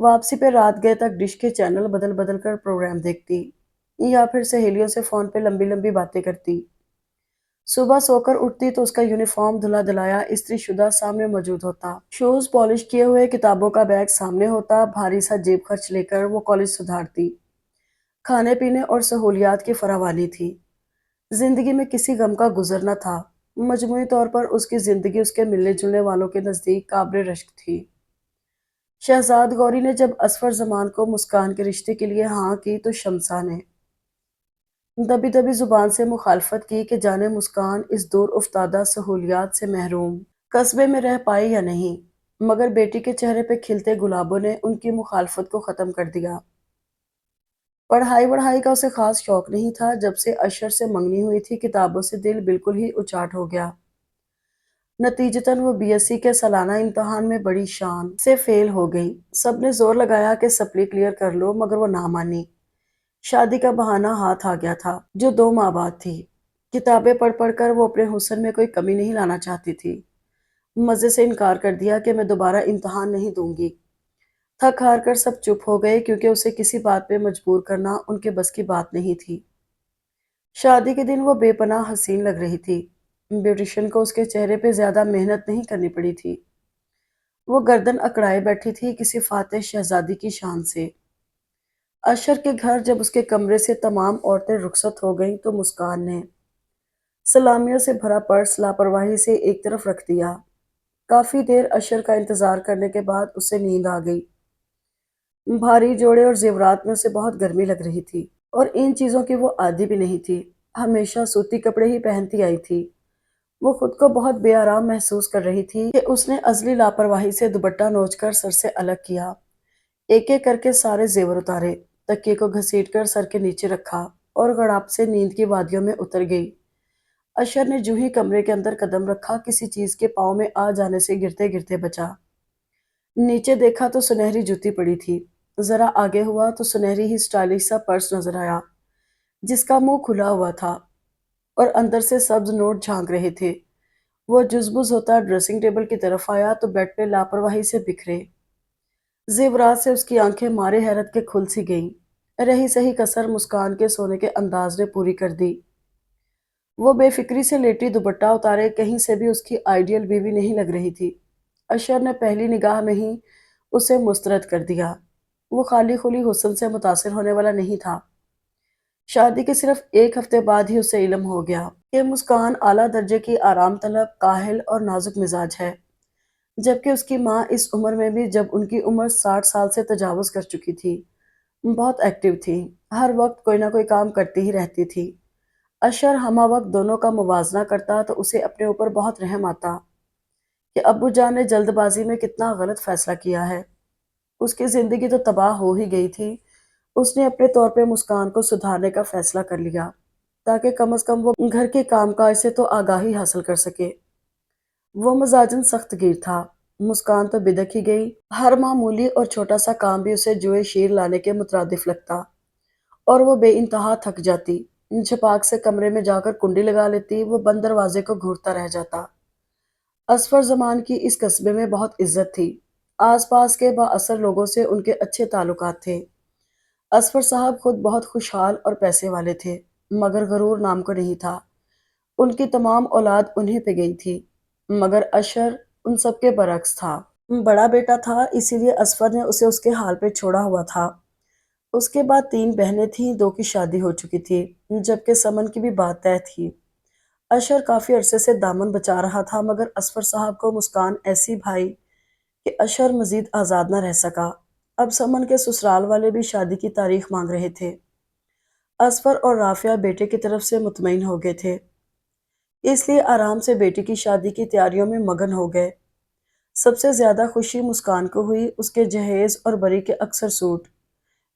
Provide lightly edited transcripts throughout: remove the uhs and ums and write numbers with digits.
واپسی پہ رات گئے تک ڈش کے چینل بدل بدل کر پروگرام دیکھتی یا پھر سہیلیوں سے فون پہ لمبی لمبی باتیں کرتی۔ صبح سو کر اٹھتی تو اس کا یونیفارم دھلا دھلایا استری شدہ سامنے موجود ہوتا، شوز پالش کیے ہوئے، کتابوں کا بیگ سامنے ہوتا، بھاری سا جیب خرچ لے کر وہ کالج سدھارتی۔ کھانے پینے اور سہولیات کی فراوانی تھی، زندگی میں کسی غم کا گزر نہ تھا۔ مجموعی طور پر اس کی زندگی اس کے ملنے جلنے والوں کے نزدیک قابل رشک تھی۔ شہزاد گوری نے جب اسفر زمان کو مسکان کے رشتے کے لیے ہاں کی تو شمسا نے دبی دبی زبان سے مخالفت کی کہ جانے مسکان اس دور افتادہ سہولیات سے محروم قصبے میں رہ پائی یا نہیں، مگر بیٹی کے چہرے پہ کھلتے گلابوں نے ان کی مخالفت کو ختم کر دیا۔ پڑھائی وڑھائی کا اسے خاص شوق نہیں تھا، جب سے اشر سے منگنی ہوئی تھی کتابوں سے دل بالکل ہی اچاٹ ہو گیا۔ نتیجتاً وہ بی ایس سی کے سالانہ امتحان میں بڑی شان سے فیل ہو گئی۔ سب نے زور لگایا کہ سپلی کلیئر کر لو مگر وہ نہ مانی۔ شادی کا بہانہ ہاتھ آ گیا تھا جو 2 ماہ بعد تھی۔ کتابیں پڑھ پڑھ کر وہ اپنے حسن میں کوئی کمی نہیں لانا چاہتی تھی۔ مزے سے انکار کر دیا کہ میں دوبارہ امتحان نہیں دوں گی۔ تھک ہار کر سب چپ ہو گئے کیونکہ اسے کسی بات پہ مجبور کرنا ان کے بس کی بات نہیں تھی۔ شادی کے دن وہ بے پناہ حسین لگ رہی تھی۔ بیوٹیشن کو اس کے چہرے پہ زیادہ محنت نہیں کرنی پڑی تھی۔ وہ گردن اکڑائے بیٹھی تھی کسی فاتح شہزادی کی شان سے۔ اشر کے گھر جب اس کے کمرے سے تمام عورتیں رخصت ہو گئیں تو مسکان نے سلامیوں سے بھرا پرس لاپرواہی سے ایک طرف رکھ دیا۔ کافی دیر اشر کا انتظار کرنے کے بعد اسے نیند آ گئی۔ بھاری جوڑے اور زیورات میں اسے بہت گرمی لگ رہی تھی اور ان چیزوں کی وہ عادی بھی نہیں تھی، ہمیشہ سوتی کپڑے ہی پہنتی آئی تھی۔ وہ خود کو بہت بے آرام محسوس کر رہی تھی کہ اس نے ازلی لاپرواہی سے دوپٹہ نوچ کر سر سے الگ کیا، ایک ایک کر کے سارے زیور اتارے، تکیے کو گھسیٹ کر سر کے نیچے رکھا اور گڑاپ سے نیند کی وادیوں میں اتر گئی۔ اشر نے جو ہی کمرے کے اندر قدم رکھا کسی چیز کے پاؤں میں آ جانے سے گرتے گرتے بچا۔ نیچے دیکھا تو سنہری جوتی پڑی تھی، ذرا آگے ہوا تو سنہری ہی سٹائلش سا پرس نظر آیا جس کا منہ کھلا ہوا تھا اور اندر سے سبز نوٹ جھانک رہے تھے۔ وہ جزبز ہوتا ڈریسنگ ٹیبل کی طرف آیا تو بیڈ پہ لاپرواہی سے بکھرے زیورات سے اس کی آنکھیں مارے حیرت کے کھل سی گئیں۔ رہی سہی کسر مسکان کے سونے کے انداز نے پوری کر دی۔ وہ بے فکری سے لیٹی دوپٹہ اتارے کہیں سے بھی اس کی آئیڈیل بیوی نہیں لگ رہی تھی۔ اشر نے پہلی نگاہ میں ہی اسے مسترد کر دیا۔ وہ خالی خلی حسن سے متاثر ہونے والا نہیں تھا۔ شادی کے صرف 1 ہفتے بعد ہی اسے علم ہو گیا کہ مسکان اعلیٰ درجے کی آرام طلب، کاہل اور نازک مزاج ہے، جبکہ اس کی ماں اس عمر میں بھی، جب ان کی عمر 60 سال سے تجاوز کر چکی تھی، بہت ایکٹیو تھی، ہر وقت کوئی نہ کوئی کام کرتی ہی رہتی تھی۔ اشر ہمہ وقت دونوں کا موازنہ کرتا تو اسے اپنے اوپر بہت رحم آتا کہ ابو جان نے جلد بازی میں کتنا غلط فیصلہ کیا ہے۔ اس کی زندگی تو تباہ ہو ہی گئی تھی، اس نے اپنے طور پہ مسکان کو سدھارنے کا فیصلہ کر لیا تاکہ کم از کم وہ گھر کے کام کاج سے تو آگاہی حاصل کر سکے۔ وہ مزاجن سخت گیر تھا، مسکان تو بدک ہی گئی، ہر معمولی اور چھوٹا سا کام بھی اسے جوئے شیر لانے کے مترادف لگتا اور وہ بے انتہا تھک جاتی، جھپاک سے کمرے میں جا کر کنڈی لگا لیتی، وہ بند دروازے کو گھورتا رہ جاتا۔ اسفر زمان کی اس قصبے میں بہت عزت تھی، آس پاس کے با اثر لوگوں سے ان کے اچھے تعلقات تھے۔ اسفر صاحب خود بہت خوشحال اور پیسے والے تھے، مگر غرور نام کو نہیں تھا۔ ان کی تمام اولاد انہیں پہ گئی تھی، مگر اشر ان سب کے برعکس تھا۔ بڑا بیٹا تھا، اسی لیے اسفر نے اسے اس کے حال پہ چھوڑا ہوا تھا۔ اس کے بعد 3 بہنیں تھیں، 2 کی شادی ہو چکی تھی، جبکہ سمن کی بھی بات طے تھی۔ اشر کافی عرصے سے دامن بچا رہا تھا، مگر اسفر صاحب کو مسکان ایسی بھائی کہ اشر مزید آزاد نہ رہ سکا۔ اب سمن کے سسرال والے بھی شادی کی تاریخ مانگ رہے تھے۔ اسفر اور رافعہ بیٹے کی طرف سے مطمئن ہو گئے تھے، اس لیے آرام سے بیٹی کی شادی کی تیاریوں میں مگن ہو گئے۔ سب سے زیادہ خوشی مسکان کو ہوئی، اس کے جہیز اور بری کے اکثر سوٹ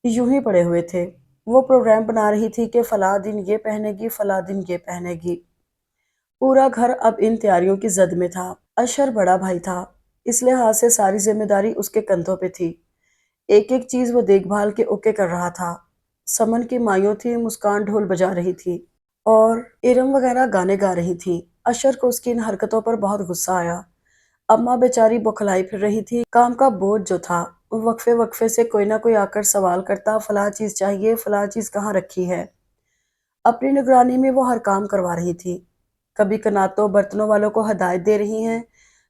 یوں ہی پڑے ہوئے تھے۔ وہ پروگرام بنا رہی تھی کہ فلاں دن یہ پہنے گی، فلاں دن یہ پہنے گی۔ پورا گھر اب ان تیاریوں کی زد میں تھا۔ اشر بڑا بھائی تھا، اس لحاظ سے ساری ذمہ داری اس کے کندھوں پہ تھی، ایک ایک چیز وہ دیکھ بھال کے اوکے کر رہا تھا۔ سمن کی مائیوں تھی، مسکان ڈھول بجا رہی تھی اور ارم وغیرہ گانے گا رہی تھی۔ اشر کو اس کی ان حرکتوں پر بہت غصہ آیا۔ اماں بیچاری بوکھلائی پھر رہی تھی، کام کا بوجھ جو تھا وقفے وقفے سے کوئی نہ کوئی آ کر سوال کرتا، فلاں چیز چاہیے، فلاں چیز کہاں رکھی ہے۔ اپنی نگرانی میں وہ ہر کام کروا رہی تھی۔ کبھی کناتوں برتنوں والوں کو ہدایت دے رہی ہیں،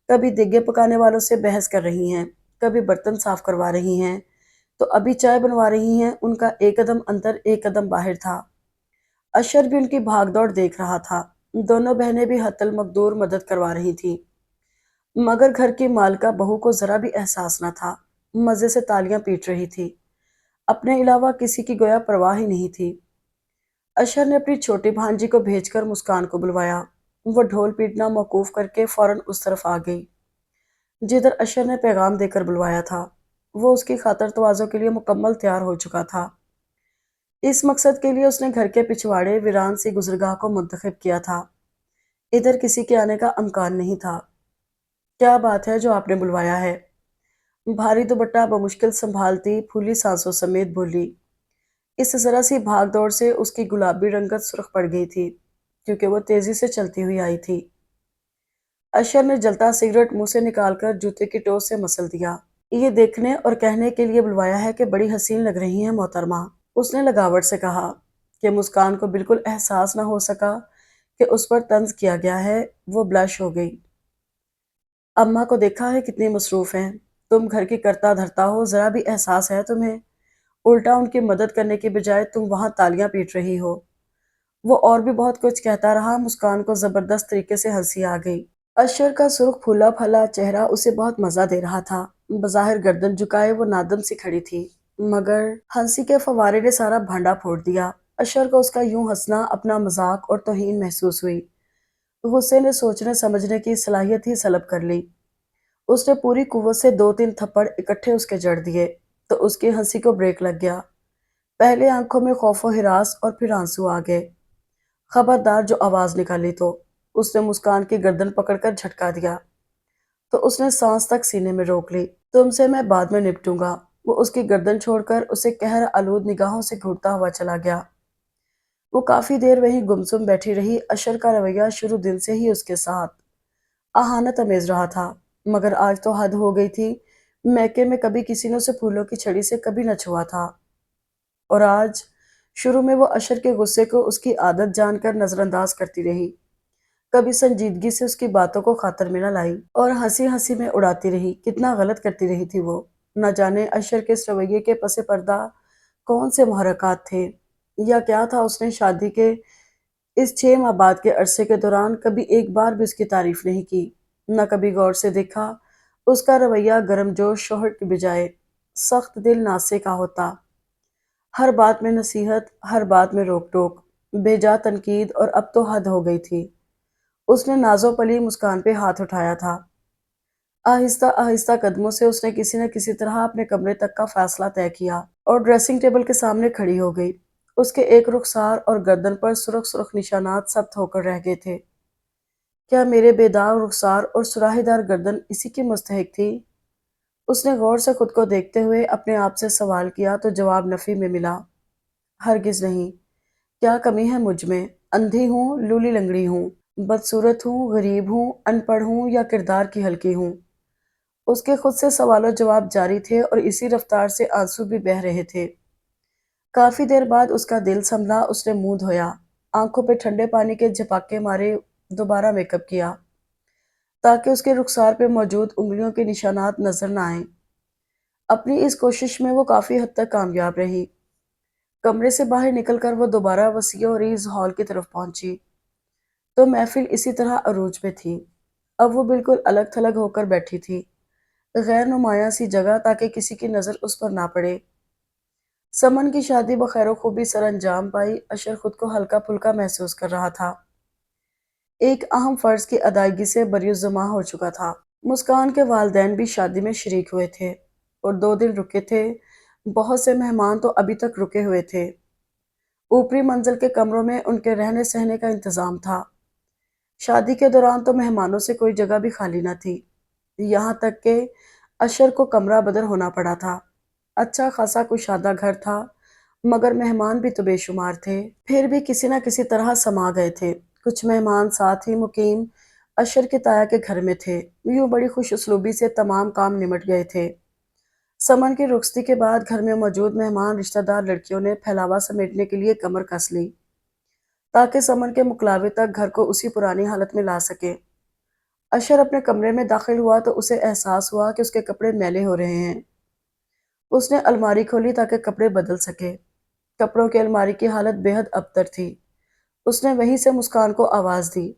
کبھی دیگے پکانے والوں سے بحث کر رہی ہیں، کبھی برتن صاف کروا رہی ہیں، تو ابھی چائے بنوا رہی ہیں۔ ان کا ایک قدم اندر ایک قدم باہر تھا۔ اشر بھی ان کی بھاگ دوڑ دیکھ رہا تھا۔ دونوں بہنیں بھی حتی المقدور مدد کروا رہی تھیں، مگر گھر کی مالکہ بہو کو ذرا بھی احساس نہ تھا۔ مزے سے تالیاں پیٹ رہی تھی، اپنے علاوہ کسی کی گویا پرواہ ہی نہیں تھی۔ اشر نے اپنی چھوٹی بھانجی کو بھیج کر مسکان کو بلوایا۔ وہ ڈھول پیٹنا موقوف کر کے فوراً اس طرف آ گئی جدھر اشر نے پیغام دے کر بلوایا تھا۔ وہ اس کی خاطر تواضع کے لیے مکمل تیار ہو چکا تھا۔ اس مقصد کے لیے اس نے گھر کے پچھواڑے ویران سی گزرگاہ کو منتخب کیا تھا۔ ادھر کسی کے آنے کا امکان نہیں تھا۔ کیا بات ہے جو آپ نے بلوایا ہے؟ بھاری دوپٹہ بمشکل سنبھالتی پھولی سانسوں سمیت بولی۔ اس ذرا سی بھاگ دوڑ سے اس کی گلابی رنگت سرخ پڑ گئی تھی، کیونکہ وہ تیزی سے چلتی ہوئی آئی تھی۔ اشر نے جلتا سگریٹ منہ سے نکال کر جوتے کی ٹو سے مسل دیا۔ یہ دیکھنے اور کہنے کے لیے بلوایا ہے کہ بڑی حسین لگ رہی ہیں محترمہ، اس نے لگاوٹ سے کہا، کہ مسکان کو بالکل احساس نہ ہو سکا کہ اس پر طنز کیا گیا ہے۔ وہ بلش ہو گئی۔ اماں کو دیکھا ہے کتنی مصروف ہیں، تم گھر کی کرتا دھرتا ہو، ذرا بھی احساس ہے تمہیں؟ الٹا ان کی مدد کرنے کی بجائے تم وہاں تالیاں پیٹ رہی ہو۔ وہ اور بھی بہت کچھ کہتا رہا۔ مسکان کو زبردست طریقے سے ہنسی آ گئی۔ اشر کا سرخ پھولا پھلا چہرہ اسے بہت مزہ دے رہا تھا۔ بظاہر گردن جھکائے وہ نادم سی کھڑی تھی، مگر ہنسی کے فوارے نے سارا بھانڈا پھوڑ دیا۔ اشر کو اس کا یوں ہنسنا اپنا مذاق اور توہین محسوس ہوئی۔ غصے نے سوچنے سمجھنے کی صلاحیت ہی سلب کر لی۔ اس نے پوری قوت سے 2-3 تھپڑ اکٹھے اس کے جڑ دیے تو اس کی ہنسی کو بریک لگ گیا۔ پہلے آنکھوں میں خوف و ہراس اور پھر آنسو آ گئے۔ خبردار جو آواز نکالی تو اس نے مسکان کی گردن پکڑ کر جھٹکا دیا تو اس نے سانس تک سینے میں روک لی۔ تم سے میں بعد میں نپٹوں گا۔ وہ اس کی گردن چھوڑ کر اسے قہر آلود نگاہوں سے گھورتا ہوا چلا گیا۔ وہ کافی دیر وہیں گمسم بیٹھی رہی۔ اشر کا رویہ شروع دن سے ہی اس کے ساتھ اہانت امیز رہا تھا، مگر آج تو حد ہو گئی تھی۔ میکے میں کبھی کسی نے اسے پھولوں کی چھڑی سے کبھی نہ چھوا تھا، اور آج شروع میں وہ اشر کے غصے کو اس کی عادت جان کر نظر انداز کرتی رہی، کبھی سنجیدگی سے اس کی باتوں کو خاطر میں نہ لائی اور ہنسی ہنسی میں اڑاتی رہی۔ کتنا غلط کرتی رہی تھی وہ، نہ جانے اشر کے اس رویے کے پس پردہ کون سے محرکات تھے، یا کیا تھا۔ اس نے شادی کے اس 6 ماہ بعد کے عرصے کے دوران کبھی ایک بار بھی اس کی تعریف نہیں کی، نہ کبھی غور سے دیکھا۔ اس کا رویہ گرم جوش شوہر کی بجائے سخت دل ناسے کا ہوتا، ہر بات میں نصیحت، ہر بات میں روک ٹوک، بے جا تنقید، اور اب تو حد ہو گئی تھی۔ اس نے نازو پلی مسکان پہ ہاتھ اٹھایا تھا۔ آہستہ آہستہ قدموں سے اس نے کسی نہ کسی طرح اپنے کمرے تک کا فاصلہ طے کیا اور ڈریسنگ ٹیبل کے سامنے کھڑی ہو گئی۔ اس کے ایک رخسار اور گردن پر سرخ سرخ نشانات ثبت ہو کر رہ گئے تھے۔ کیا میرے بے داغ رخسار اور سراہی دار گردن اسی کی مستحق تھی؟ اس نے غور سے خود کو دیکھتے ہوئے اپنے آپ سے سوال کیا تو جواب نفی میں ملا۔ ہرگز نہیں۔ کیا کمی ہے مجھ میں؟ اندھی ہوں، لولی لنگڑی ہوں، بدصورت ہوں، غریب ہوں، ان پڑھ ہوں، یا کردار کی ہلکی ہوں؟ اس کے خود سے سوال و جواب جاری تھے اور اسی رفتار سے آنسو بھی بہہ رہے تھے۔ کافی دیر بعد اس کا دل سنبھلا۔ اس نے منہ دھویا، آنکھوں پہ ٹھنڈے پانی کے جھپکے مارے، دوبارہ میک اپ کیا تاکہ اس کے رخسار پہ موجود انگلیوں کے نشانات نظر نہ آئیں۔ اپنی اس کوشش میں وہ کافی حد تک کامیاب رہی۔ کمرے سے باہر نکل کر وہ دوبارہ وسیع و عریض ہال کی طرف پہنچی تو محفل اسی طرح عروج پہ تھی۔ اب وہ بالکل الگ تھلگ ہو کر بیٹھی تھی، غیر نمایاں سی جگہ تاکہ کسی کی نظر اس پر نہ پڑے۔ سمن کی شادی بخیر و خوبی سر انجام پائی۔ اشر خود کو ہلکا پھلکا محسوس کر رہا تھا، ایک اہم فرض کی ادائیگی سے بریالزماں ہو چکا تھا۔ مسکان کے والدین بھی شادی میں شریک ہوئے تھے اور 2 دن رکے تھے۔ بہت سے مہمان تو ابھی تک رکے ہوئے تھے۔ اوپری منزل کے کمروں میں ان کے رہنے سہنے کا انتظام تھا۔ شادی کے دوران تو مہمانوں سے کوئی جگہ بھی خالی نہ تھی، یہاں تک کہ اشر کو کمرہ بدر ہونا پڑا تھا۔ اچھا خاصا کشادہ گھر تھا، مگر مہمان بھی تو بے شمار تھے، پھر بھی کسی نہ کسی طرح سما گئے تھے۔ کچھ مہمان ساتھ ہی مقیم اشر کے تایا کے گھر میں تھے۔ یوں بڑی خوش اسلوبی سے تمام کام نمٹ گئے تھے۔ سمن کی رخصتی کے بعد گھر میں موجود مہمان رشتہ دار لڑکیوں نے پھیلاوا سمیٹنے کے لیے کمر کس لی تاکہ سمن کے مقلاوے تک گھر کو اسی پرانی حالت میں لا سکے۔ اشر اپنے کمرے میں داخل ہوا تو اسے احساس ہوا کہ اس کے کپڑے میلے ہو رہے ہیں۔ اس نے الماری کھولی تاکہ کپڑے بدل سکے۔ کپڑوں کی الماری کی حالت بے حد ابتر تھی۔ اس نے وہیں سے مسکان کو آواز دی۔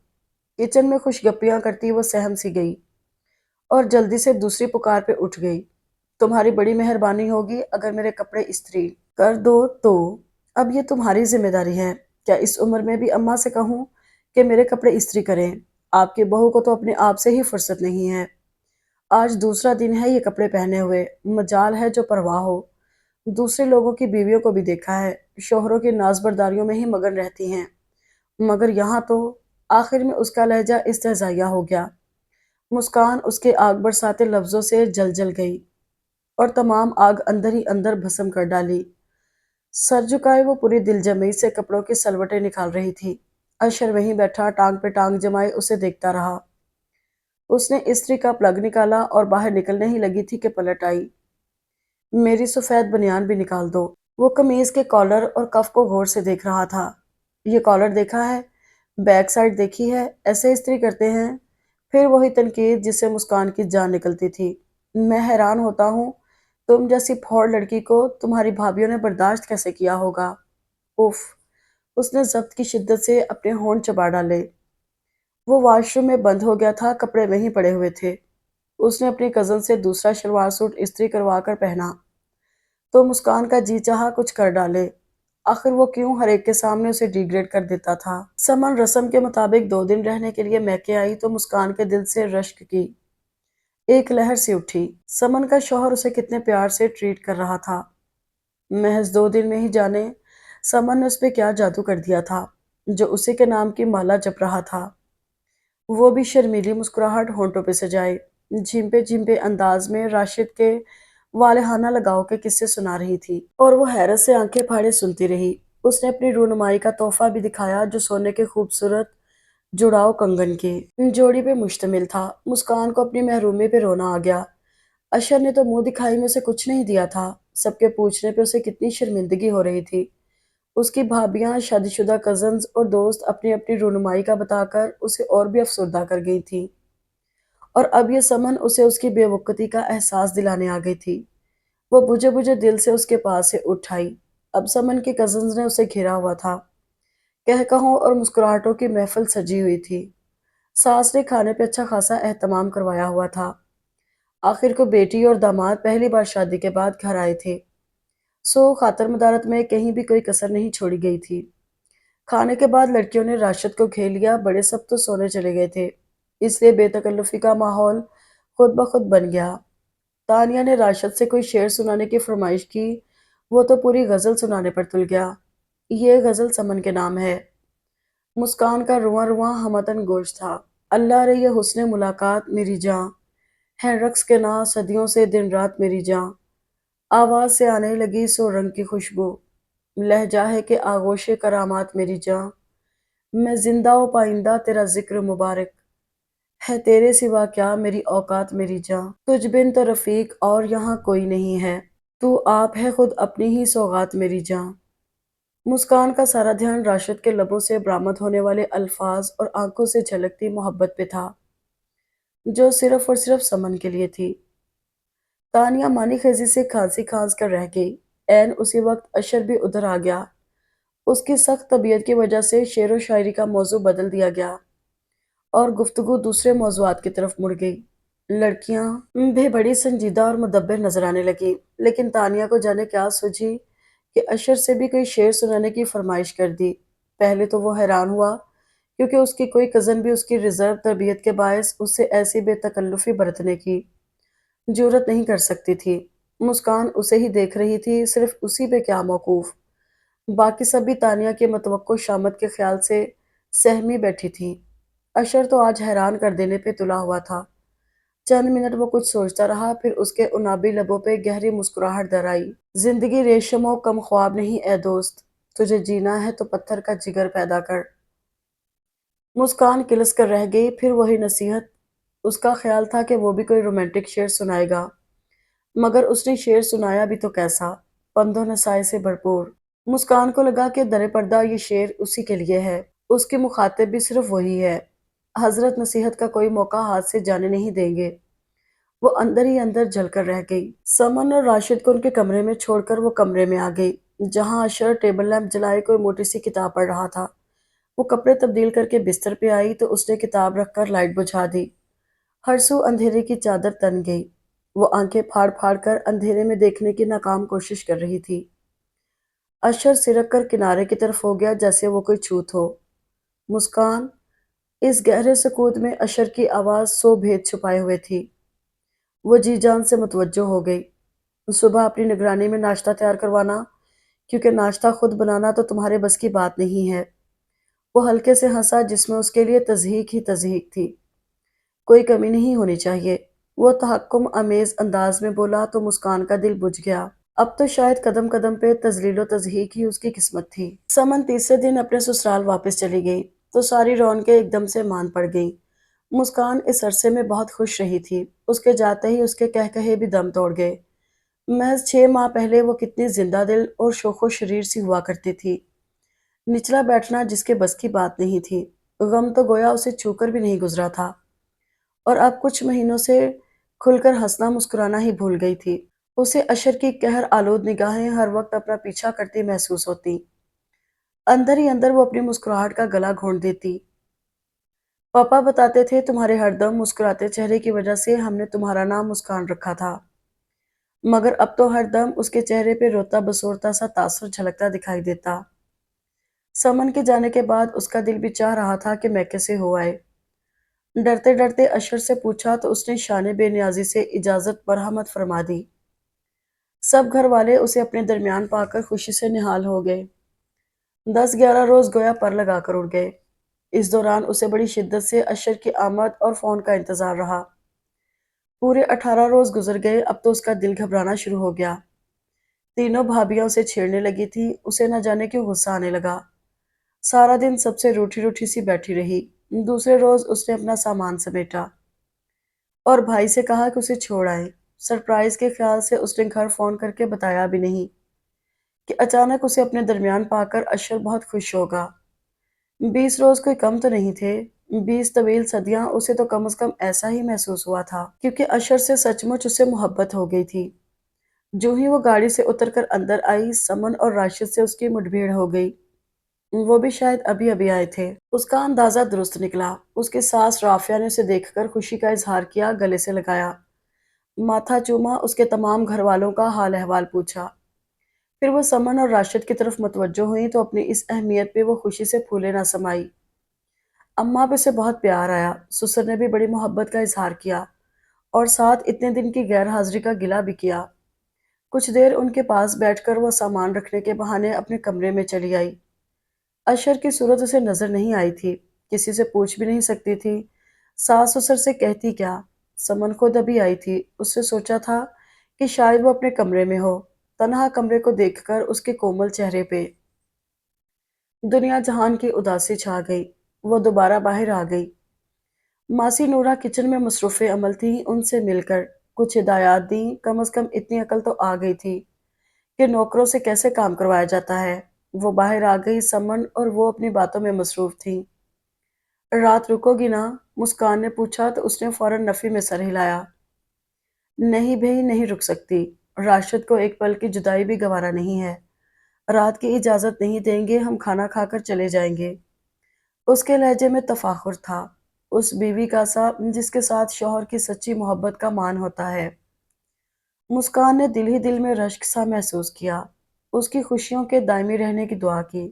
کچن میں خوش گپیاں کرتی وہ سہم سی گئی اور جلدی سے دوسری پکار پہ اٹھ گئی۔ تمہاری بڑی مہربانی ہوگی اگر میرے کپڑے استری کر دو تو۔ اب یہ تمہاری ذمہ داری ہے۔ کیا اس عمر میں بھی اماں سے کہوں کہ میرے کپڑے استری کریں؟ آپ کی بہو کو تو اپنے آپ سے ہی فرصت نہیں ہے۔ آج دوسرا دن ہے یہ کپڑے پہنے ہوئے، مجال ہے جو پرواہ ہو۔ دوسرے لوگوں کی بیویوں کو بھی دیکھا ہے، شوہروں کی ناز برداریوں میں ہی مگن رہتی ہیں، مگر یہاں تو… آخر میں اس کا لہجہ استہزائیہ ہو گیا۔ مسکان اس کے آگ برساتے لفظوں سے جل جل گئی اور تمام آگ اندر ہی اندر بھسم کر ڈالی۔ سر جھکائے وہ پوری دل جمعی سے کپڑوں کی سلوٹیں نکال رہی تھی۔ اشر وہیں بیٹھا ٹانگ پہ ٹانگ جمائے اسے دیکھتا رہا۔ اس نے استری کا پلگ نکالا اور باہر نکلنے ہی لگی تھی کہ پلٹ آئی۔ میری سفید بنیان بھی نکال دو۔ وہ قمیض کے کالر اور کف کو غور سے دیکھ رہا تھا۔ یہ کالر دیکھا ہے؟ بیک سائڈ دیکھی ہے؟ ایسے استری کرتے ہیں؟ پھر وہی تنقید جس سے مسکان کی جان نکلتی تھی۔ میں حیران ہوتا ہوں تم جیسی پھوڑ لڑکی کو تمہاری بھابھیوں نے برداشت کیسے کیا ہوگا۔ اف! اس نے ضبط کی شدت سے اپنے ہونٹ چبا ڈالے۔ وہ واش روم میں بند ہو گیا تھا، کپڑے وہیں پڑے ہوئے تھے۔ اس نے اپنی کزن سے دوسرا شلوار سوٹ استری کروا کر پہنا تو مسکان کا جی چاہا کچھ کر ڈالے۔ آخر وہ کیوں ہر ایک کے سامنے اسے ڈیگریڈ کر دیتا تھا۔ سمن رسم کے مطابق 2 دن رہنے کے لیے میکے آئی تو مسکان کے دل سے رشک کی ایک لہر سی اٹھی۔ سمن کا شوہر اسے کتنے پیار سے ٹریٹ کر رہا تھا۔ محض 2 دن میں ہی جانے سمن نے اس پہ کیا جادو کر دیا تھا جو اسی کے نام کی مالا جپ رہا تھا۔ وہ بھی شرمیلی مسکراہٹ ہونٹوں پہ سجائے، جھمپے جھمپے انداز میں راشد کے والہانہ لگاؤ کے قصے سنا رہی تھی اور وہ حیرت سے آنکھیں پھاڑے سنتی رہی۔ اس نے اپنی رونمائی کا تحفہ بھی دکھایا جو سونے کے خوبصورت جڑاؤ کنگن کی جوڑی پہ مشتمل تھا۔ مسکان کو اپنی محرومی پہ رونا آ گیا۔ اشر نے تو منہ دکھائی میں اسے کچھ نہیں دیا تھا۔ سب کے پوچھنے پہ اسے کتنی شرمندگی ہو رہی تھی۔ اس کی بھابیاں، شادی شدہ کزنز اور دوست اپنی اپنی رونمائی کا بتا کر اسے اور بھی افسردہ کر گئی تھی اور اب یہ سمن اسے اس کی بے وقتی کا احساس دلانے آ گئی تھی۔ وہ بجھے بجھے دل سے اس کے پاس سے اٹھ آئی۔ اب سمن کے کزنز نے اسے گھیرا ہوا تھا۔ کہکہوں اور مسکراہٹوں کی محفل سجی ہوئی تھی۔ ساس نے کھانے پہ اچھا خاصا اہتمام کروایا ہوا تھا۔ آخر کو بیٹی اور داماد پہلی بار شادی کے بعد گھر آئے تھے، سو خاطر مدارت میں کہیں بھی کوئی کسر نہیں چھوڑی گئی تھی۔ کھانے کے بعد لڑکیوں نے راشد کو گھیر لیا، بڑے سب تو سونے چلے گئے تھے، اس لیے بے تکلفی کا ماحول خود بخود بن گیا۔ تانیہ نے راشد سے کوئی شعر سنانے کی فرمائش کی، وہ تو پوری غزل سنانے پر تل گیا۔ یہ غزل سمن کے نام ہے۔ مسکان کا رواں رواں ہمتن گوش تھا۔ اللہ رے یہ حسن ملاقات میری جاں، ہے رقص کے نا صدیوں سے دن رات میری جاں، آواز سے آنے لگی سو رنگ کی خوشبو، لہجہ ہے کہ آغوش کرامات میری جاں، میں زندہ و پائندہ تیرا ذکر مبارک، ہے تیرے سوا کیا میری اوقات میری جاں، تجھ بن تو رفیق اور یہاں کوئی نہیں ہے، تو آپ ہے خود اپنی ہی سوغات میری جاں۔ مسکان کا سارا دھیان راشد کے لبوں سے برآمد ہونے والے الفاظ اور آنکھوں سے جھلکتی محبت پہ تھا جو صرف اور صرف سمن کے لیے تھی۔ تانیہ مانی خیزی سے کھانسی کھانس کر رہ گئی۔ عین اسی وقت اشر بھی ادھر آ گیا۔ اس کی سخت طبیعت کی وجہ سے شعر و شاعری کا موضوع بدل دیا گیا اور گفتگو دوسرے موضوعات کی طرف مڑ گئی۔ لڑکیاں بھی بڑی سنجیدہ اور مدبر نظر آنے لگیں، لیکن تانیہ کو جانے کیا سوچی کہ اشر سے بھی کوئی شعر سنانے کی فرمائش کر دی۔ پہلے تو وہ حیران ہوا کیونکہ اس کی کوئی کزن بھی اس کی ریزرو طبیعت کے باعث اس سے ایسی بے تکلفی برتنے کی جرات نہیں کر سکتی تھی۔ مسکان اسے ہی دیکھ رہی تھی، صرف اسی پہ کیا موقوف۔ باقی سب بھی تانیہ کے متوقع شامت کے خیال سے سہمی بیٹھی تھی۔ اشر تو آج حیران کر دینے پہ تلا ہوا تھا۔ چند منٹ وہ کچھ سوچتا رہا، پھر اس کے انابی لبوں پہ گہری مسکراہٹ در آئی۔ زندگی ریشم و کم خواب نہیں اے دوست، تجھے جینا ہے تو پتھر کا جگر پیدا کر۔ مسکان کلس کر رہ گئی، پھر وہی نصیحت۔ اس کا خیال تھا کہ وہ بھی کوئی رومانٹک شعر سنائے گا، مگر اس نے شعر سنایا بھی تو کیسا، پند و نسائی سے بھرپور۔ مسکان کو لگا کہ در پردہ یہ شعر اسی کے لیے ہے، اس کے مخاطب بھی صرف وہی ہے۔ حضرت نصیحت کا کوئی موقع ہاتھ سے جانے نہیں دیں گے۔ وہ اندر ہی اندر جل کر رہ گئی۔ سمن اور راشد کو ان کے کمرے میں چھوڑ کر وہ کمرے میں آ گئی جہاں اشر ٹیبل لیمپ جلائے کوئی موٹی سی کتاب پڑھ رہا تھا۔ وہ کپڑے تبدیل کر کے بستر پہ آئی تو اس نے کتاب رکھ کر لائٹ بجھا دی۔ ہر سو اندھیرے کی چادر تن گئی۔ وہ آنکھیں پھاڑ پھاڑ کر اندھیرے میں دیکھنے کی ناکام کوشش کر رہی تھی۔ اشر سرک کر کنارے کی طرف ہو گیا جیسے وہ کوئی چھوت ہو۔ مسکان! اس گہرے سکوت میں اشر کی آواز سو بھید چھپائے ہوئے تھی۔ وہ جی جان سے متوجہ ہو گئی۔ صبح اپنی نگرانی میں ناشتہ تیار کروانا، کیونکہ ناشتہ خود بنانا تو تمہارے بس کی بات نہیں ہے۔ وہ ہلکے سے ہنسا جس میں اس کے لیے تضحیک ہی تضحیک تھی۔ کوئی کمی نہیں ہونی چاہیے۔ وہ تحکم آمیز انداز میں بولا تو مسکان کا دل بجھ گیا۔ اب تو شاید قدم قدم پہ تذلیل و تضحیک ہی اس کی قسمت تھی۔ سمن تیسرے دن اپنے سسرال واپس چلی گئی تو ساری رونقیں ایک دم سے مان پڑ گئیں۔ مسکان اس عرصے میں بہت خوش رہی تھی۔ اس کے جاتے ہی اس کے کہے بھی دم توڑ گئے۔ محض 6 ماہ پہلے وہ کتنی زندہ دل اور شوخ و شریر سی ہوا کرتی تھی۔ نچلا بیٹھنا جس کے بس کی بات نہیں تھی۔ غم تو گویا اسے چھو کر بھی نہیں گزرا تھا، اور اب کچھ مہینوں سے کھل کر ہنسنا مسکرانا ہی بھول گئی تھی۔ اسے اشر کی قہر آلود نگاہیں ہر وقت اپنا پیچھا کرتی محسوس ہوتی۔ اندر ہی اندر وہ اپنی مسکراہٹ کا گلا گھونٹ دیتی۔ پاپا بتاتے تھے تمہارے ہر دم مسکراتے چہرے کی وجہ سے ہم نے تمہارا نام مسکان رکھا تھا، مگر اب تو ہر دم اس کے چہرے پہ روتا بسورتا سا تاثر جھلکتا دکھائی دیتا۔ سمن کے جانے کے بعد اس کا دل بھی چاہ رہا تھا کہ میکے سے ہو آئے۔ ڈرتے ڈرتے اشر سے پوچھا تو اس نے شان بے نیازی سے اجازت مرحمت فرما دی۔ سب گھر والے اسے اپنے درمیان پا کر خوشی سے نہال ہو گئے۔ 10-11 روز گویا پر لگا کر اڑ گئے۔ اس دوران اسے بڑی شدت سے اشر کی آمد اور فون کا انتظار رہا۔ پورے 18 روز گزر گئے۔ اب تو اس کا دل گھبرانا شروع ہو گیا۔ تینوں بھابیاں اسے چھیڑنے لگی تھی۔ اسے نہ جانے کیوں غصہ آنے لگا۔ سارا دن سب سے روٹھی روٹھی سی بیٹھی رہی۔ دوسرے روز اس نے اپنا سامان سمیٹا اور بھائی سے کہا کہ اسے چھوڑ آئے۔ سرپرائز کے خیال سے اس نے گھر فون کر کے بتایا بھی نہیں کہ اچانک اسے اپنے درمیان پا کر اشر بہت خوش ہوگا۔ 20 روز کوئی کم تو نہیں تھے۔ 20 طویل صدیاں اسے تو کم از کم ایسا ہی محسوس ہوا تھا، کیونکہ اشر سے سچ مچ اسے محبت ہو گئی تھی۔ جو ہی وہ گاڑی سے اتر کر اندر آئی، سمن اور راشد سے اس کی مٹبھیڑ ہو گئی۔ وہ بھی شاید ابھی ابھی آئے تھے۔ اس کا اندازہ درست نکلا۔ اس کے ساس رافعہ نے اسے دیکھ کر خوشی کا اظہار کیا، گلے سے لگایا، ماتھا چوما، اس کے تمام گھر والوں کا حال احوال پوچھا۔ پھر وہ سمن اور راشد کی طرف متوجہ ہوئیں تو اپنی اس اہمیت پہ وہ خوشی سے پھولے نہ سمائی۔ اماں پہ اسے بہت پیار آیا۔ سسر نے بھی بڑی محبت کا اظہار کیا اور ساتھ اتنے دن کی غیر حاضری کا گلہ بھی کیا۔ کچھ دیر ان کے پاس بیٹھ کر وہ سامان رکھنے کے بہانے اپنے کمرے میں چلی آئی۔ اشر کی صورت اسے نظر نہیں آئی تھی، کسی سے پوچھ بھی نہیں سکتی تھی۔ ساس سسر سے کہتی کیا؟ سمن خود ابھی آئی تھی۔ اس سے سوچا تھا کہ شاید وہ اپنے کمرے میں ہو۔ تنہا کمرے کو دیکھ کر اس کے کومل چہرے پہ دنیا جہان کی اداسی چھا گئی۔ وہ دوبارہ باہر آ گئی۔ ماسی نورا کچن میں مصروف عمل تھی۔ ان سے مل کر کچھ ہدایات دیں۔ کم از کم اتنی عقل تو آ گئی تھی کہ نوکروں سے کیسے کام کروایا جاتا ہے۔ وہ باہر آ گئی۔ سمن اور وہ اپنی باتوں میں مصروف تھیں۔ رات رکو گی نا؟ مسکان نے پوچھا تو اس نے فوراً نفی میں سر ہلایا۔ نہیں بھئی، نہیں رک سکتی۔ راشد کو ایک پل کی جدائی بھی گوارا نہیں ہے۔ رات کی اجازت نہیں دیں گے، ہم کھانا کھا کر چلے جائیں گے۔ اس کے لہجے میں تفاخر تھا، اس بیوی کا سا جس کے ساتھ شوہر کی سچی محبت کا مان ہوتا ہے۔ مسکان نے دل ہی دل میں رشک سا محسوس کیا، اس کی خوشیوں کے دائمی رہنے کی دعا کی۔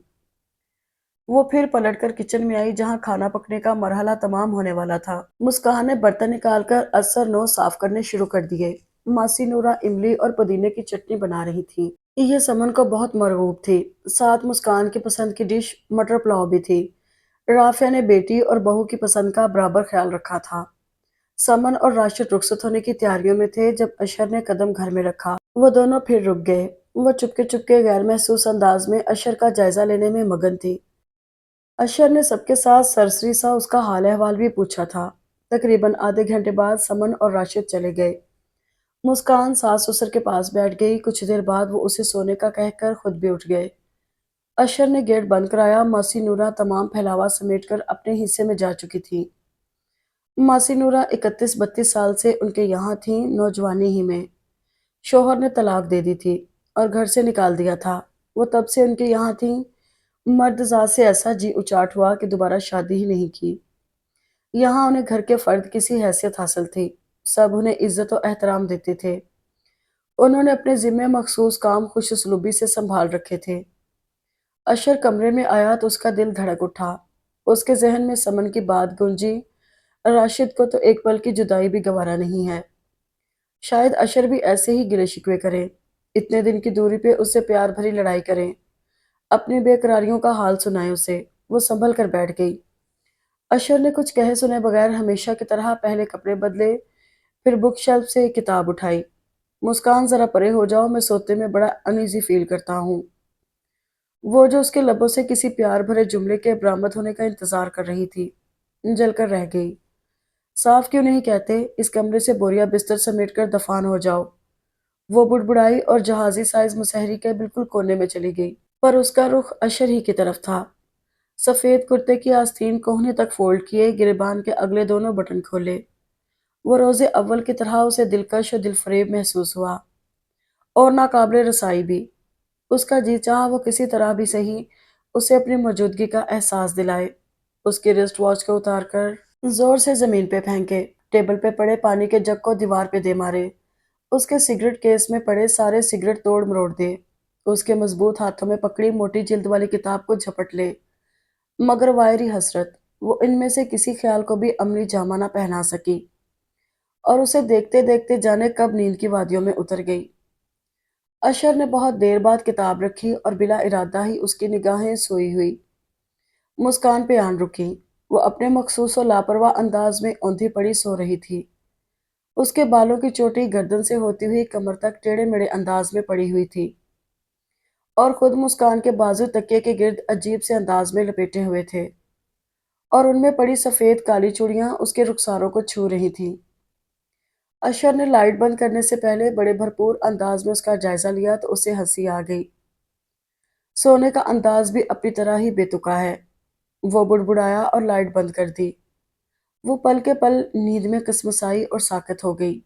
وہ پھر پلٹ کر کچن میں آئی جہاں کھانا پکنے کا مرحلہ تمام ہونے والا تھا۔ مسکان نے برتن نکال کر اثر نو صاف کرنے شروع کر دیے۔ ماسی نورا املی اور پودینے کی چٹنی بنا رہی تھی۔ یہ سمن کو بہت مرغوب تھی۔ ساتھ مسکان کی پسند کی ڈش مٹر پلاؤ بھی تھی۔ رافعہ نے بیٹی اور بہو کی پسند کا برابر خیال رکھا تھا۔ سمن اور راشد رخصت ہونے کی تیاریوں میں تھے جب اشر نے قدم گھر میں رکھا۔ وہ دونوں پھر رک گئے۔ وہ چپکے چپکے غیر محسوس انداز میں اشر کا جائزہ لینے میں مگن تھی۔ اشر نے سب کے ساتھ سرسری سا اس کا حال احوال بھی پوچھا تھا۔ تقریباً آدھے گھنٹے بعد سمن اور راشد چلے گئے۔ مسکان ساس سسر کے پاس بیٹھ گئی۔ کچھ دیر بعد وہ اسے سونے کا کہہ کر خود بھی اٹھ گئے۔ اشر نے گیٹ بند کرایا۔ ماسی نورا تمام پھیلاوا سمیٹ کر اپنے حصے میں جا چکی تھی۔ ماسی نورا 31-32 سال سے ان کے یہاں تھیں، نوجوانی ہی میں۔ شوہر نے طلاق دے دی تھی اور گھر سے نکال دیا تھا۔ وہ تب سے ان کے یہاں تھیں۔ مرد ذات سے ایسا جی اچاٹ ہوا کہ دوبارہ شادی ہی نہیں کی۔ یہاں انہیں گھر کے فرد کی سی حیثیت حاصل تھی۔ سب انہیں عزت و احترام دیتے تھے۔ انہوں نے اپنے ذمے مخصوص کام خوش اسلوبی سے سنبھال رکھے تھے۔ اشر کمرے میں آیا تو اس کا دل دھڑک اٹھا۔ اس کے ذہن میں سمن کی بات گونجی، راشد کو تو ایک پل کی جدائی بھی گوارا نہیں ہے۔ شاید اشر بھی ایسے ہی گلے شکوے کرے، اتنے دن کی دوری پہ اس سے پیار بھری لڑائی کریں، اپنی بے قراریوں کا حال سنائے اسے۔ وہ سنبھل کر بیٹھ گئی۔ اشر نے کچھ کہے سنے بغیر ہمیشہ کی طرح پہلے کپڑے بدلے، پھر بک شیلف سے ایک کتاب اٹھائی۔ مسکان ذرا پرے ہو جاؤ، میں سوتے میں بڑا انیزی فیل کرتا ہوں۔ وہ جو اس کے لبوں سے کسی پیار بھرے جملے کے برآمد ہونے کا انتظار کر رہی تھی، جل کر رہ گئی۔ صاف کیوں نہیں کہتے، اس کمرے سے بوریا بستر سمیٹ کر دفان ہو جاؤ۔ وہ بڑبڑائی اور جہازی سائز مسہری کے بالکل کونے میں چلی گئی۔ پر اس کا رخ اشر ہی کی طرف تھا۔ سفید کرتے کی آستین کوہنی تک فولڈ کیے، گریبان کے اگلے دونوں بٹن کھولے۔ وہ روز اول کی طرح اسے دلکش و دل فریب محسوس ہوا، اور ناقابل رسائی بھی۔ اس کا جی چاہا وہ کسی طرح بھی صحیح اسے اپنی موجودگی کا احساس دلائے۔ اس کے رسٹ واچ کو اتار کر زور سے زمین پہ پھینکے، ٹیبل پہ پڑے پانی کے جگ کو دیوار پہ دے مارے، اس کے سگریٹ کیس میں پڑے سارے سگریٹ توڑ مروڑ دے، اس کے مضبوط ہاتھوں میں پکڑی موٹی جلد والی کتاب کو جھپٹ لے۔ مگر وائری حسرت، وہ ان میں سے کسی خیال کو بھی عملی جامہ نہ پہنا سکی، اور اسے دیکھتے دیکھتے جانے کب نیند کی وادیوں میں اتر گئی۔ اشر نے بہت دیر بعد کتاب رکھی اور بلا ارادہ ہی اس کی نگاہیں سوئی ہوئی مسکان پہ آن رکیں۔ وہ اپنے مخصوص و لاپرواہ انداز میں اوندھی پڑی سو رہی تھی۔ اس کے بالوں کی چوٹی گردن سے ہوتی ہوئی کمر تک ٹیڑھے میڑے انداز میں پڑی ہوئی تھی، اور خود مسکان کے بازو تکیے کے گرد عجیب سے انداز میں لپیٹے ہوئے تھے، اور ان میں پڑی سفید کالی چوڑیاں اس کے رخساروں کو چھو رہی تھیں۔ اشر نے لائٹ بند کرنے سے پہلے بڑے بھرپور انداز میں اس کا جائزہ لیا تو اسے ہنسی آ گئی۔ سونے کا انداز بھی اپنی طرح ہی بے تکا ہے۔ وہ بڑبڑایا اور لائٹ بند کر دی۔ وہ پل کے پل نیند میں کسمسائی اور ساکت ہو گئی۔